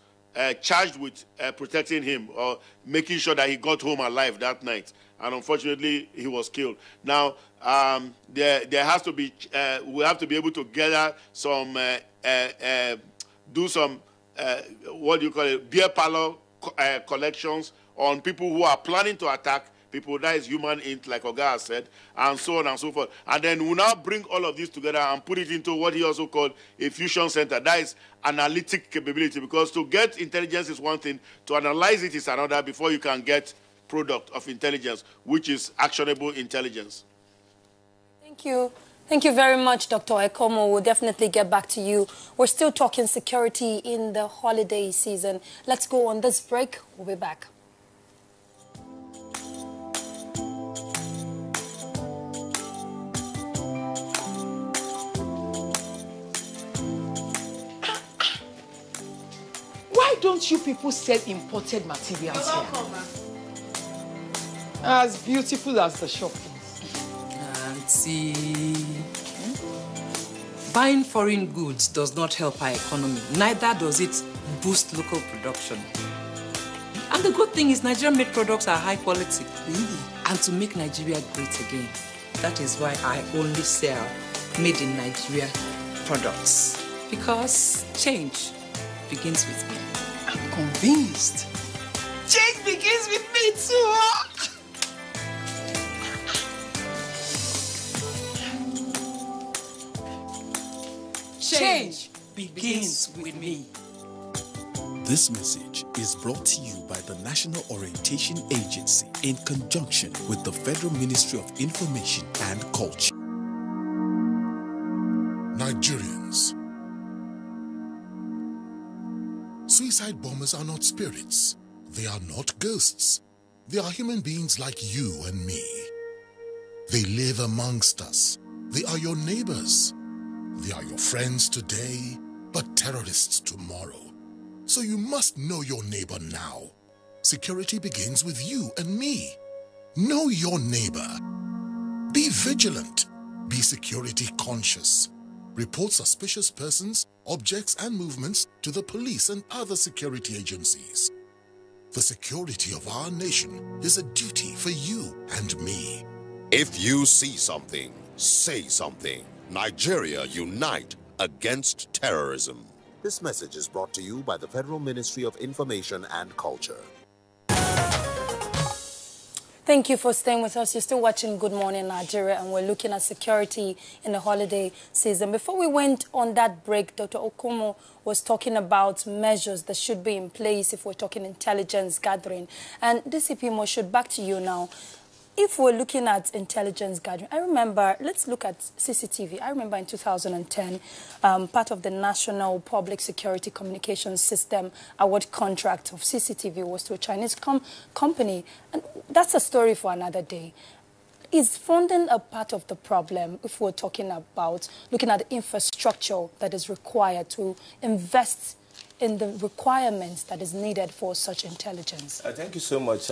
charged with protecting him or making sure that he got home alive that night. And unfortunately, he was killed. Now, there has to be, we have to be able to gather some, do some, what do you call it, beer parlor collections on people who are planning to attack people. That is human int, like Oga has said, and so on and so forth. And then we'll now bring all of this together and put it into what he also called a fusion center. That is analytic capability, because to get intelligence is one thing, to analyze it is another before you can get product of intelligence, which is actionable intelligence. Thank you. Thank you very much, Dr. Ekomo. We'll definitely get back to you. We're still talking security in the holiday season. Let's go on this break. We'll be back. Why don't you people sell imported materials here? As beautiful as the shop is. Auntie, buying foreign goods does not help our economy. Neither does it boost local production. And the good thing is Nigerian-made products are high quality. And to make Nigeria great again, that is why I only sell made in Nigeria products. Because change begins with me. I'm convinced. Change begins with me too. Change begins with me. This message is brought to you by the National Orientation Agency in conjunction with the Federal Ministry of Information and Culture. Nigerians. Suicide bombers are not spirits. They are not ghosts. They are human beings like you and me. They live amongst us. They are your neighbors. They are your friends today, but terrorists tomorrow. So you must know your neighbor now. Security begins with you and me. Know your neighbor. Be vigilant. Be security conscious. Report suspicious persons, objects, and movements to the police and other security agencies. The security of our nation is a duty for you and me. If you see something, say something. Nigeria unite against terrorism. This message is brought to you by the Federal Ministry of Information and Culture. Thank you for staying with us. You're still watching Good Morning Nigeria, and we're looking at security in the holiday season. Before we went on that break, Dr. Okomo was talking about measures that should be in place if we're talking intelligence gathering. And DCP Moshood, back to you now. if we're looking at intelligence gathering, I remember, let's look at CCTV. I remember in 2010, part of the National Public Security Communications System award contract of CCTV was to a Chinese company. And that's a story for another day. Is funding a part of the problem if we're talking about looking at the infrastructure that is required to invest in the requirements that is needed for such intelligence? Thank you so much.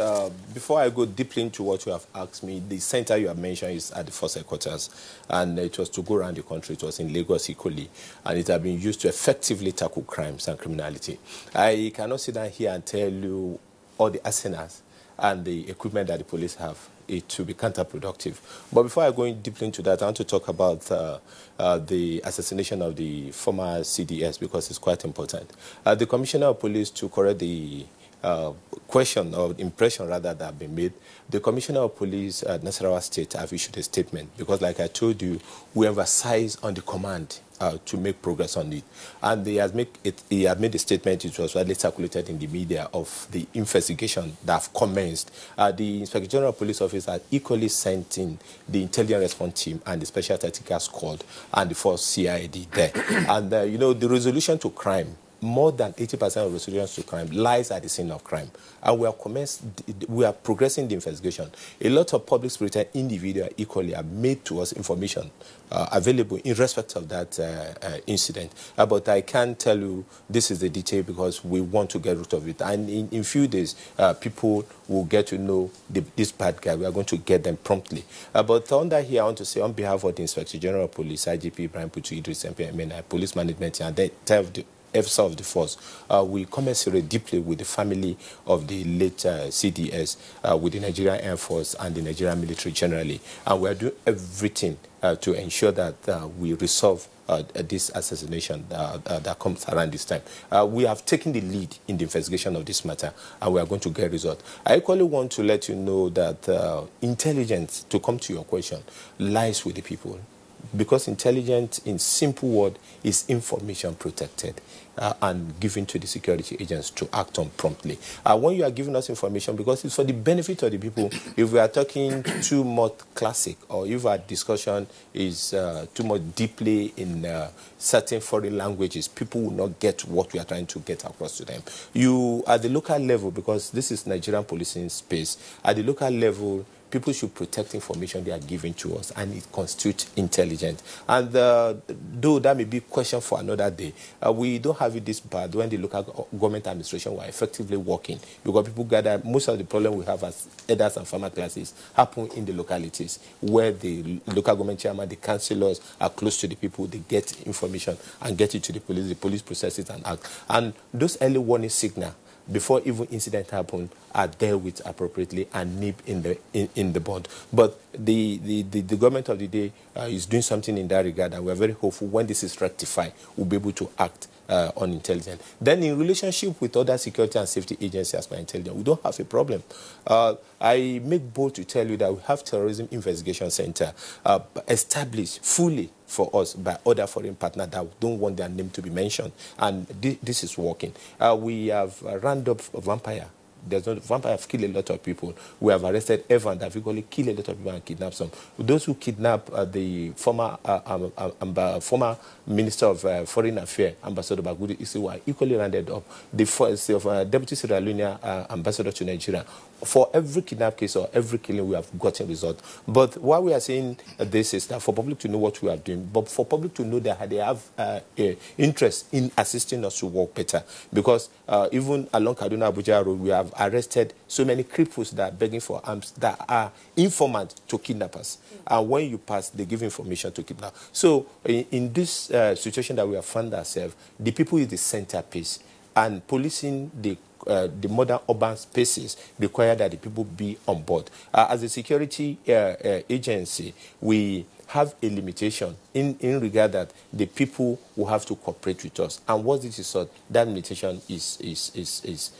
Before I go deeply into what you have asked me, the center you have mentioned is at the Force Headquarters, and it was to go around the country. It was in Lagos equally, and it has been used to effectively tackle crimes and criminality. I cannot sit down here and tell you all the arsenals and the equipment that the police have. It will be counterproductive. But before I go in deeply into that, I want to talk about the assassination of the former CDS, because it's quite important. The Commissioner of Police, to correct the question or impression rather that have been made, the Commissioner of Police at Nasarawa State have issued a statement, because like I told you, we emphasize on the command to make progress on it. And he has made a statement which was widely circulated in the media of the investigation that have commenced. The Inspector General of Police Office had equally sent in the Intelligence Response Team and the Special Tactical Squad and the Force CID there. And, you know, the resolution to crime, more than 80% of resolutions to crime lies at the scene of crime. And we are progressing the investigation. A lot of public spirited individuals equally have made to us information available in respect of that incident. But I can't tell you this is the detail because we want to get rid of it. And in few days, people will get to know this bad guy. We are going to get them promptly. But on that here, I want to say on behalf of the Inspector General of Police, IGP Ibrahim Putu Idris, MPMN, Police Management, and the officer of the force, we commiserate deeply with the family of the late CDS, with the Nigerian Air Force and the Nigerian military generally. And we are doing everything to ensure that we resolve this assassination that comes around this time. We have taken the lead in the investigation of this matter, and we are going to get results. I equally want to let you know that intelligence, to come to your question, lies with the people. Because intelligence, in simple word, is information protected and given to the security agents to act on promptly. When you are giving us information, because it's for the benefit of the people, if we are talking too much classic, or if our discussion is too much deeply in certain foreign languages, people will not get what we are trying to get across to them. You, at the local level, because this is Nigerian policing space, at the local level, people should protect information they are giving to us, and it constitutes intelligence. And though that may be a question for another day, we don't have it this bad when the local government administration were effectively working, because people gather. Most of the problem we have as elders and farmer classes happen in the localities where the local government chairman, the councillors are close to the people. They get information and get it to the police processes and act. And those early warning signals before even incident happen are dealt with appropriately and nip in the bud. But the government of the day is doing something in that regard, and we're very hopeful when this is rectified, we'll be able to act on intelligence. Then in relationship with other security and safety agencies as per intelligence, we don't have a problem. I make bold to tell you that we have Terrorism Investigation Center established fully for us by other foreign partners that don't want their name to be mentioned. And this is working. We have rounded up vampire. Vampire have killed a lot of people. We have arrested Evan that equally killed a lot of people and kidnapped some. Those who kidnapped the former Minister of Foreign Affairs, Ambassador Bagudu Isiwa, equally rounded up. The Deputy Sierra Leone Ambassador to Nigeria. For every kidnap case or every killing, we have gotten results. But what we are saying this is that for public to know what we are doing, but for public to know that they have interest in assisting us to work better. Because even along Kaduna Abuja Road, we have arrested so many cripples that are begging for arms that are informant to kidnappers. And when you pass, they give information to kidnap. So in this situation that we have found ourselves, the people is the centerpiece. And policing the modern urban spaces require that the people be on board. As a security agency, we have a limitation in regard that the people will have to cooperate with us. And once this is sought, that limitation is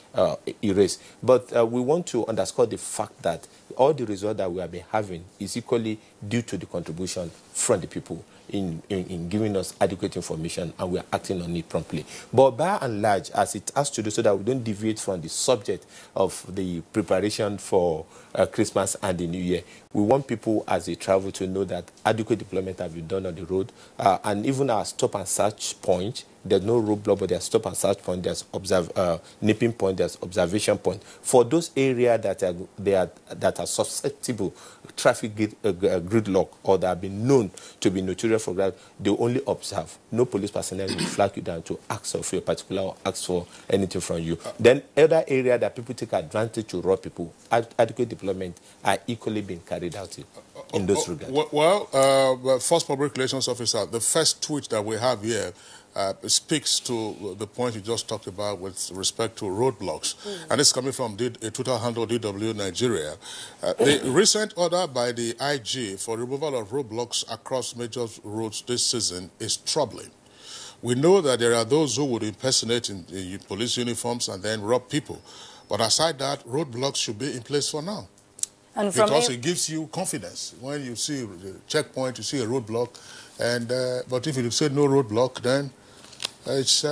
erased. But we want to underscore the fact that all the results that we have been having is equally due to the contribution from the people. in giving us adequate information, and we are acting on it promptly. But by and large, as it has to do, so that we don't deviate from the subject of the preparation for Christmas and the New Year, we want people as they travel to know that adequate deployment have been done on the road, and even our stop and search point. There's no roadblock, but there's stop and search point, there's nipping point, there's observation point. For those areas that are susceptible traffic gridlock, or that have been known to be notorious for that, they only observe. No police personnel will flag you down to ask for your particular or ask for anything from you. Then other area that people take advantage to rob people, adequate deployment are equally being carried out in those regards. Well, First Public Relations Officer, the first tweet that we have here speaks to the point you just talked about with respect to roadblocks. And it's coming from a Twitter handle DW Nigeria. The recent order by the IG for removal of roadblocks across major roads this season is troubling. We know that there are those who would impersonate in police uniforms and then rob people. But aside that, roadblocks should be in place for now. And because it gives you confidence. When you see the checkpoint, you see a roadblock, and but if you say no roadblock, then it's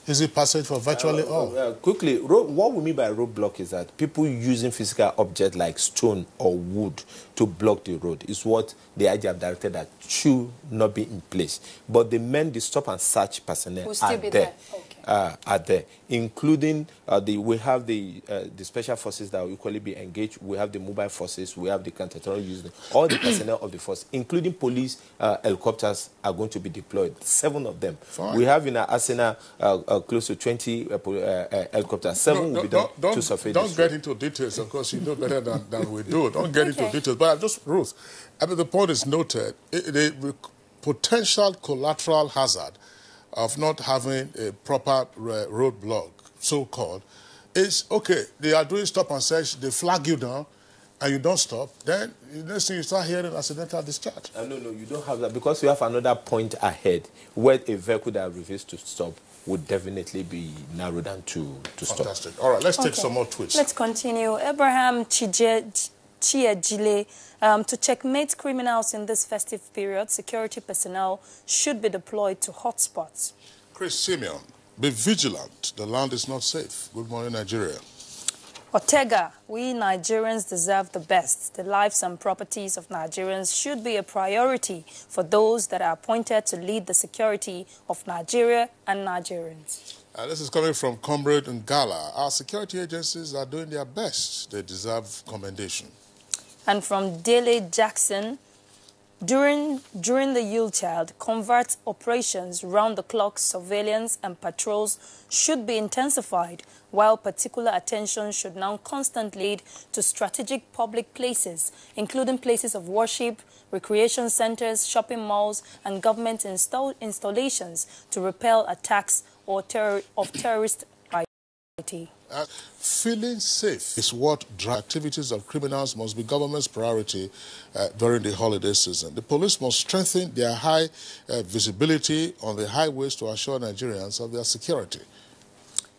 easy passage for virtually all. Quickly, what we mean by roadblock is that people using physical objects like stone or wood to block the road is what the IG have directed that should not be in place. But the stop and search personnel are there. Are there, including we have the special forces that will equally be engaged. We have the mobile forces. We have the counter-terrorism unit. All the personnel of the force, including police helicopters, are going to be deployed. 7 of them. Fine. We have in our arsenal close to 20 helicopters. 7 will be done to surface. Don't get into details. Of course, you know better than we do. Don't get into details. But just Ruth, I mean, the point is noted. The potential collateral hazard of not having a proper roadblock, so-called, is, okay, they are doing stop and search, they flag you down, and you don't stop, then the next thing you start hearing accidental discharge. No, you don't have that, because you have another point ahead where a vehicle that refuses to stop would definitely be narrowed down to stop. Fantastic. All right, let's take some more tweets. Let's continue. Abraham Chiejile, to checkmate criminals in this festive period, security personnel should be deployed to hotspots. Chris Simeon, be vigilant. The land is not safe. Good morning, Nigeria. Ortega, we Nigerians deserve the best. The lives and properties of Nigerians should be a priority for those that are appointed to lead the security of Nigeria and Nigerians. This is coming from Comrade Ngala. Our security agencies are doing their best. They deserve commendation. And from Dele Jackson, during the Yule Child, covert operations, round-the-clock surveillance and patrols should be intensified, while particular attention should now constantly lead to strategic public places, including places of worship, recreation centers, shopping malls, and government installations to repel attacks of terrorist activity. Feeling safe is what drives activities of criminals must be government's priority during the holiday season. The police must strengthen their high visibility on the highways to assure Nigerians of their security.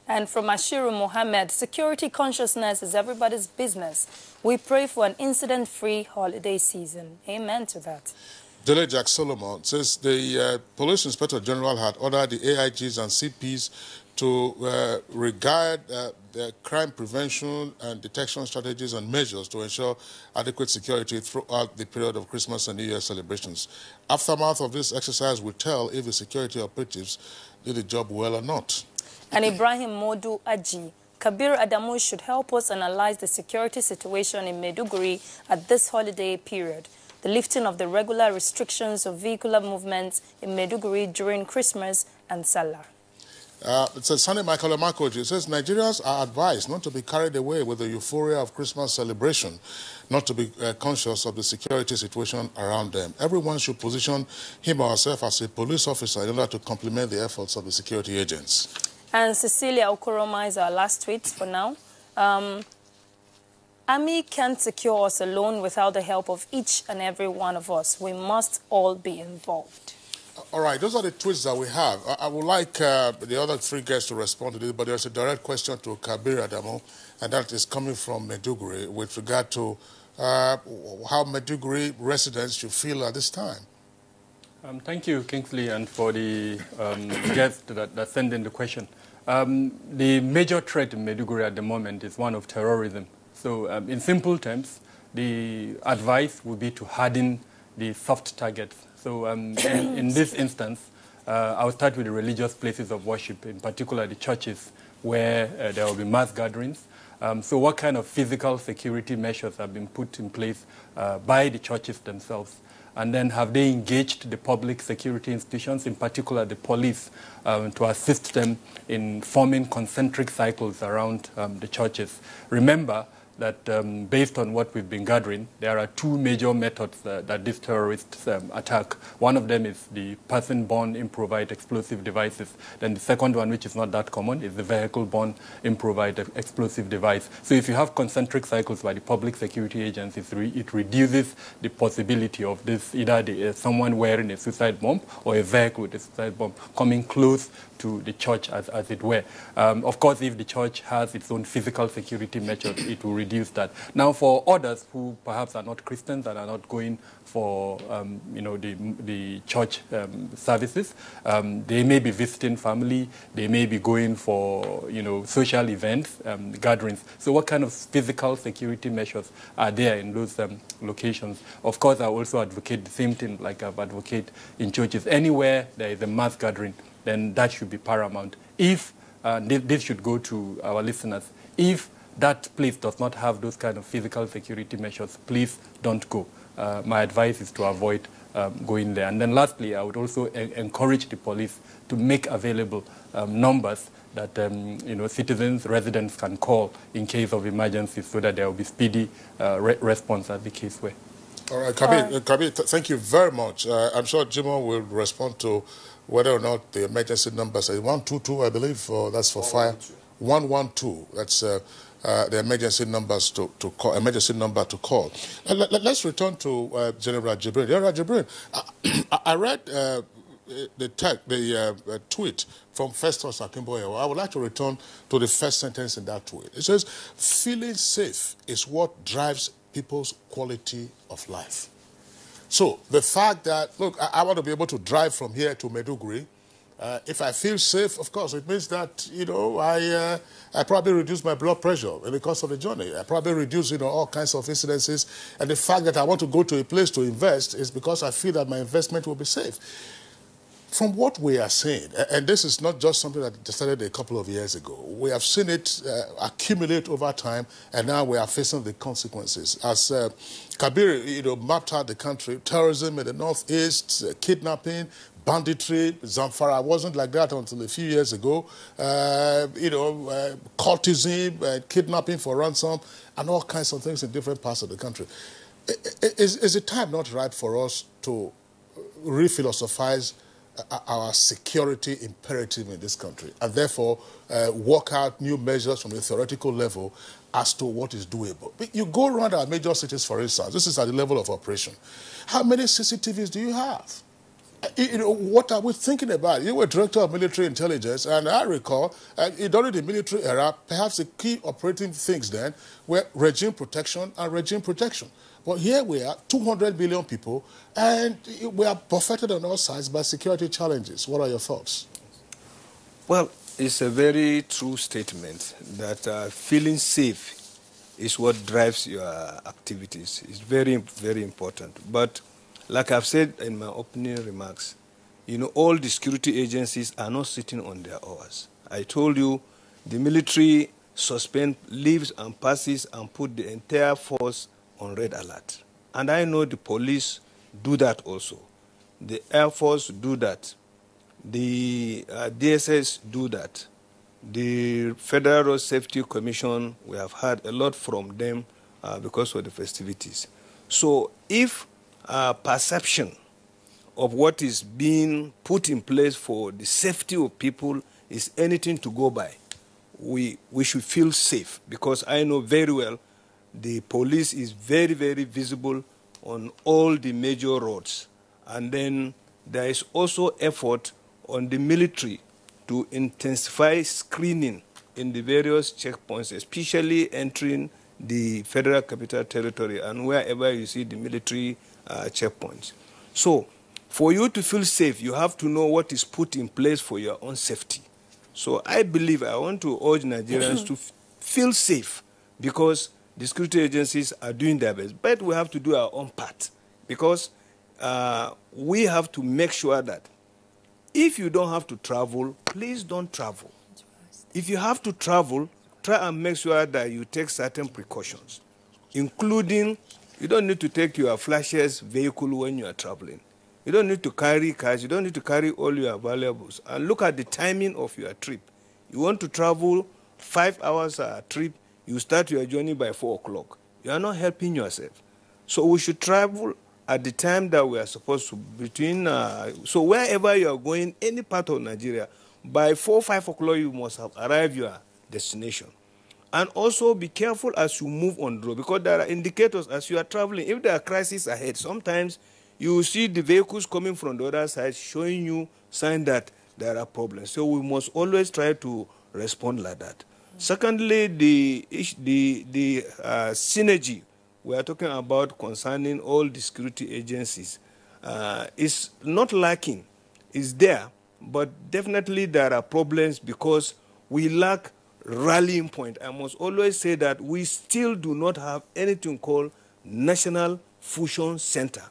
And from Ashiru Mohammed, security consciousness is everybody's business. We pray for an incident-free holiday season. Amen to that. Dele Jack Solomon says the Police Inspector General had ordered the AIGs and CPs to regard the crime prevention and detection strategies and measures to ensure adequate security throughout the period of Christmas and New Year celebrations. Aftermath of this exercise will tell if the security operatives did the job well or not. And Ibrahim Modu Aji, Kabir Adamu should help us analyze the security situation in Maiduguri at this holiday period. The lifting of the regular restrictions of vehicular movements in Maiduguri during Christmas and Salah. It says, Sunny Michael Amakoji says, Nigerians are advised not to be carried away with the euphoria of Christmas celebration, not to be conscious of the security situation around them. Everyone should position him or herself as a police officer in order to complement the efforts of the security agents. And Cecilia Okoroma is our last tweet for now. Army can't secure us alone without the help of each and every one of us. We must all be involved. All right, those are the tweets that we have. I would like the other 3 guests to respond to this, but there's a direct question to Kabir Adamu, and that is coming from Maiduguri with regard to how Maiduguri residents should feel at this time. Thank you, Kingsley, and for the guest that sent in the question. The major threat in Maiduguri at the moment is one of terrorism. So in simple terms, the advice would be to harden the soft targets. So in this instance, I'll start with the religious places of worship, in particular the churches, where there will be mass gatherings. So what kind of physical security measures have been put in place by the churches themselves? And then have they engaged the public security institutions, in particular the police, to assist them in forming concentric cycles around the churches? Remember that based on what we've been gathering, there are two major methods that these terrorists attack. One of them is the person-borne improvised explosive devices. Then the second one, which is not that common, is the vehicle-borne improvised explosive device. So if you have concentric cycles by the public security agencies, it reduces the possibility of this, either someone wearing a suicide bomb or a vehicle with a suicide bomb coming close to the church, as it were. Of course, if the church has its own physical security measures, it will reduce that. Now, for others who perhaps are not Christians and are not going for the church services, they may be visiting family, they may be going for social events, gatherings. So what kind of physical security measures are there in those locations? Of course, I also advocate the same thing like I've advocated in churches. Anywhere there is a mass gathering, then that should be paramount. If, this should go to our listeners, if that place does not have those kind of physical security measures, please don't go. My advice is to avoid going there. And then lastly, I would also encourage the police to make available numbers that citizens, residents can call in case of emergencies so that there will be speedy response as the case were. All right, Kabir, thank you very much. I'm sure Jimo will respond to whether or not the emergency numbers are 122, I believe, or that's for fire. 112. That's the emergency numbers to call. Emergency number to call. Let's return to General Jibrin. General Jibrin, I read the tweet from Festus Akimboye. I would like to return to the first sentence in that tweet. It says, "Feeling safe is what drives people's quality of life." So the fact that, look, I want to be able to drive from here to Maiduguri. If I feel safe, of course, it means that, I probably reduce my blood pressure in the course of the journey. I probably reduce, all kinds of incidences. And the fact that I want to go to a place to invest is because I feel that my investment will be safe. From what we are seeing, and this is not just something that started a couple of years ago, we have seen it accumulate over time, and now we are facing the consequences. As Kabir, mapped out the country, terrorism in the northeast, kidnapping, banditry, Zamfara wasn't like that until a few years ago, cultism, kidnapping for ransom, and all kinds of things in different parts of the country. Is the time not right for us to re-philosophize our security imperative in this country, and therefore work out new measures from a theoretical level as to what is doable? You go around our major cities, for instance, this is at the level of operation. How many CCTVs do you have? What are we thinking about? You were director of military intelligence, and I recall, during the military era, perhaps the key operating things then were regime protection and regime protection. But here we are, 200 million people, and we are buffeted on all sides by security challenges. What are your thoughts? Well, it's a very true statement that feeling safe is what drives your activities. It's very, very important. But like I've said in my opening remarks, all the security agencies are not sitting on their oars. I told you the military suspend leaves and passes and put the entire force on red alert. And I know the police do that also. The Air Force do that. The DSS do that. The Federal Road Safety Commission, we have heard a lot from them because of the festivities. So if perception of what is being put in place for the safety of people is anything to go by, we should feel safe, because I know very well the police is very, very visible on all the major roads. And then there is also effort on the military to intensify screening in the various checkpoints, especially entering the Federal Capital Territory and wherever you see the military checkpoints. So For you to feel safe, you have to know what is put in place for your own safety. So I want to urge Nigerians to feel safe, because the security agencies are doing their best. But we have to do our own part, because we have to make sure that if you don't have to travel, please don't travel. If you have to travel, try and make sure that you take certain precautions, including you don't need to take your flashes vehicle when you are traveling. You don't need to carry cash. You don't need to carry all your valuables. And look at the timing of your trip. You want to travel 5 hours a trip, you start your journey by 4 o'clock. You are not helping yourself. So we should travel at the time that we are supposed to, so wherever you are going, any part of Nigeria, by 4 or 5 o'clock you must have arrived your destination. And also be careful as you move on the road, because there are indicators as you are traveling. If there are crises ahead, sometimes you will see the vehicles coming from the other side showing you signs that there are problems. So we must always try to respond like that. Secondly, the synergy we are talking about concerning all the security agencies is not lacking. It's there, but definitely there are problems because we lack rallying point. I must always say that we still do not have anything called National Fusion Center.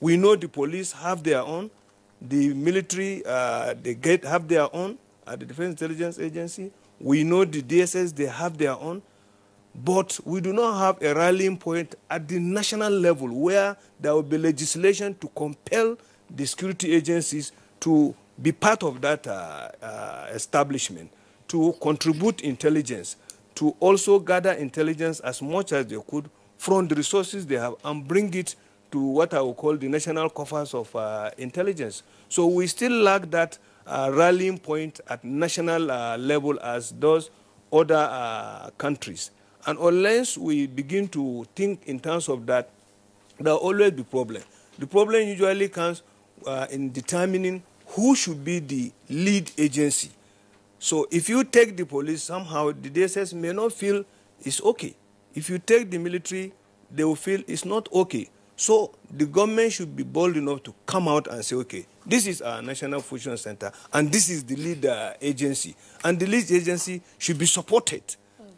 We know the police have their own, the military have their own at the Defense Intelligence Agency. We know the DSS, they have their own. But we do not have a rallying point at the national level where there will be legislation to compel the security agencies to be part of that establishment, to contribute intelligence, to also gather intelligence as much as they could from the resources they have and bring it to what I will call the national coffers of intelligence. So we still lack that rallying point at national level as those other countries. And unless we begin to think in terms of that, there will always be problem. The problem usually comes in determining who should be the lead agency. So if you take the police, somehow the DSS may not feel it's okay. If you take the military, they will feel it's not okay. So the government should be bold enough to come out and say, okay, this is our National Fusion Center, and this is the lead agency. And the lead agency should be supported.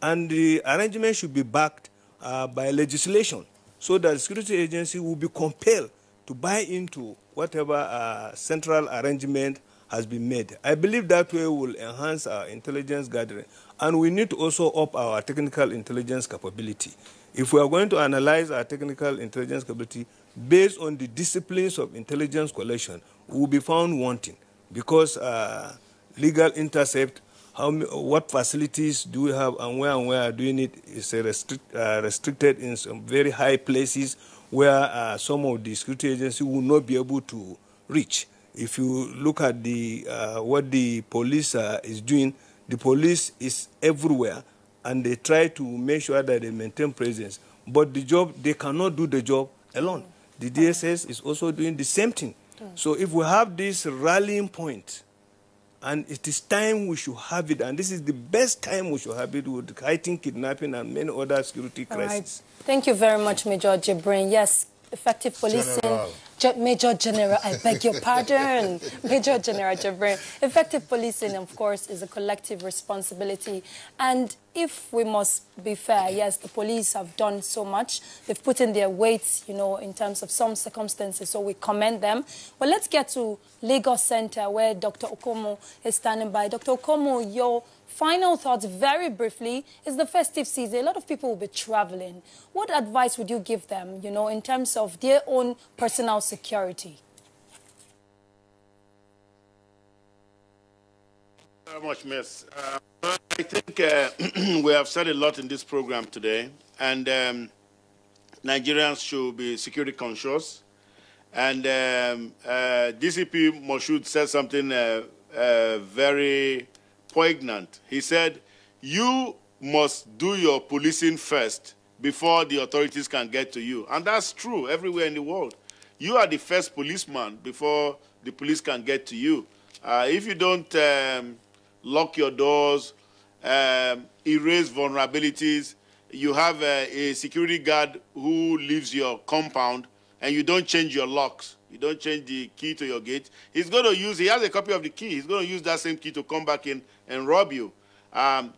And the arrangement should be backed by legislation, so that the security agency will be compelled to buy into whatever central arrangement has been made. I believe that way will enhance our intelligence gathering. And we need to also up our technical intelligence capability. If we are going to analyze our technical intelligence capability based on the disciplines of intelligence collection, we will be found wanting, because legal intercept, what facilities do we have and where are doing it is restricted in some very high places where some of the security agencies will not be able to reach. If you look at what the police is doing, the police is everywhere, and they try to make sure that they maintain presence. But the job, they cannot do the job alone. The DSS is also doing the same thing. So if we have this rallying point, and it is time we should have it, and this is the best time we should have it with fighting kidnapping and many other security crises. Right. Thank you very much, Major Jibrin. Yes, effective policing. Major General, I beg your pardon. Major General Jibrin. Effective policing, of course, is a collective responsibility. And if we must be fair, yes, the police have done so much. They've put in their weight, in terms of some circumstances, so we commend them. But let's get to Lagos Center, where Dr. Okomo is standing by. Dr. Okomo, your final thoughts, very briefly, is the festive season. A lot of people will be traveling. What advice would you give them, in terms of their own personal security? Very much, Miss. I think we have said a lot in this program today, and Nigerians should be security conscious. And DCP Moshood said something very poignant. He said, you must do your policing first before the authorities can get to you. And that's true everywhere in the world. You are the first policeman before the police can get to you. If you don't lock your doors, erase vulnerabilities, you have a security guard who leaves your compound, and you don't change your locks, you don't change the key to your gate, he has a copy of the key. He's going to use that same key to come back in and rob you.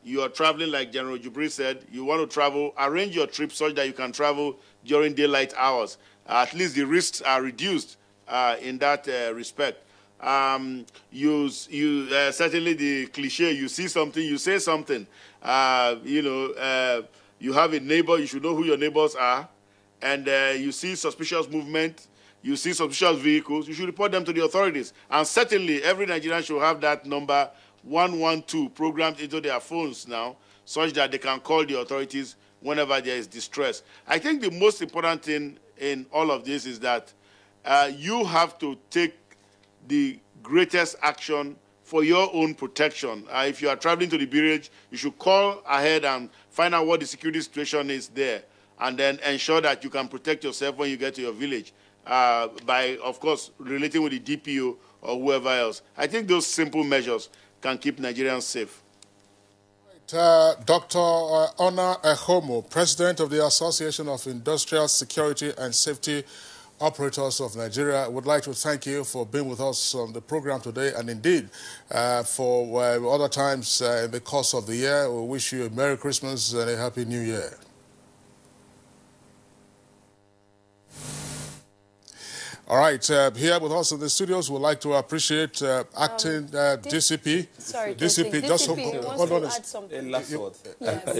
You are traveling, like General Jubri said, you want to travel, arrange your trip such that you can travel during daylight hours. At least the risks are reduced in that respect. Certainly the cliche, you see something, you say something. You have a neighbor, you should know who your neighbors are, and you see suspicious movement, you see suspicious vehicles, you should report them to the authorities. And certainly every Nigerian should have that number 112 programmed into their phones now, such that they can call the authorities whenever there is distress. I think the most important thing in all of this is that you have to take the greatest action for your own protection. If you are traveling to the village, you should call ahead and find out what the security situation is there, and then ensure that you can protect yourself when you get to your village by, of course, relating with the DPO or whoever else. I think those simple measures can keep Nigerians safe. Dr. Ona Ehomo, President of the Association of Industrial Security and Safety Operators of Nigeria, I would like to thank you for being with us on the program today, and indeed for other times in the course of the year. We wish you a Merry Christmas and a Happy New Year. All right, here with us in the studios, we'd like to appreciate acting DCP. Sorry, DCP, just hold on.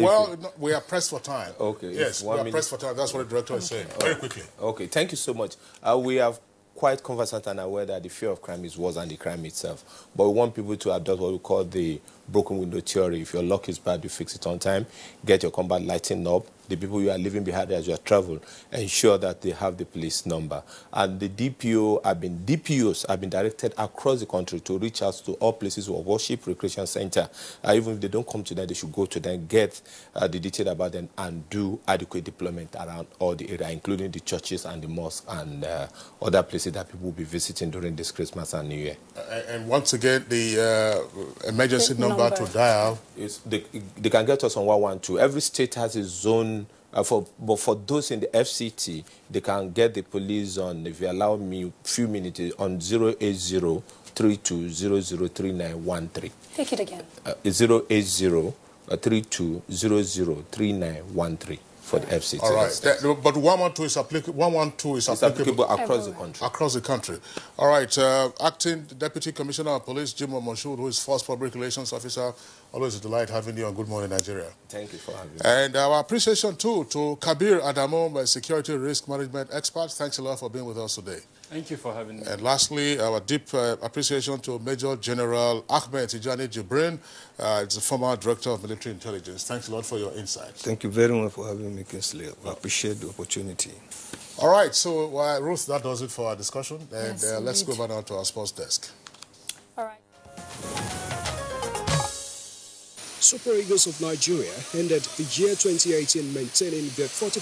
Well, no, we are pressed for time. Okay. Yes, we are pressed for time. That's what the director is saying. Very quickly. Okay, thank you so much. We are quite conversant and aware that the fear of crime is worse than the crime itself. But we want people to adopt what we call the broken window theory. If your luck is bad, you fix it on time. Get your combat lighting up. The people you are leaving behind as you are traveling, ensure that they have the police number. And the DPOs have been directed across the country to reach out to all places of worship, recreation center. Even if they don't come to them, they should go to them, get the detail about them, and do adequate deployment around all the area, including the churches and the mosques and other places that people will be visiting during this Christmas and New Year. And once again, the emergency number to dial is they can get us on 112. Every state has its own. But for those in the FCT, they can get the police on, if you allow me a few minutes, on 080-3200-3913. Take it again. 080-3200-3913 for the FCT. All right, but 112 is applicable across the country. Across the country. All right, Acting Deputy Commissioner of Police, Jimoh Moshood, who is Force Public Relations Officer, always a delight having you on Good Morning Nigeria. Thank you for having me. And our appreciation too to Kabir Adamo, my security risk management expert. Thanks a lot for being with us today. Thank you for having me. And lastly, our deep appreciation to Major General Ahmed Tijani Jibrin, the former Director of Military Intelligence. Thanks a lot for your insights. Thank you very much for having me, Kingsley. I appreciate the opportunity. All right, so Ruth, that does it for our discussion. And yes, let's go over now to our sports desk. All right. Super Eagles of Nigeria ended the year 2018 maintaining their 40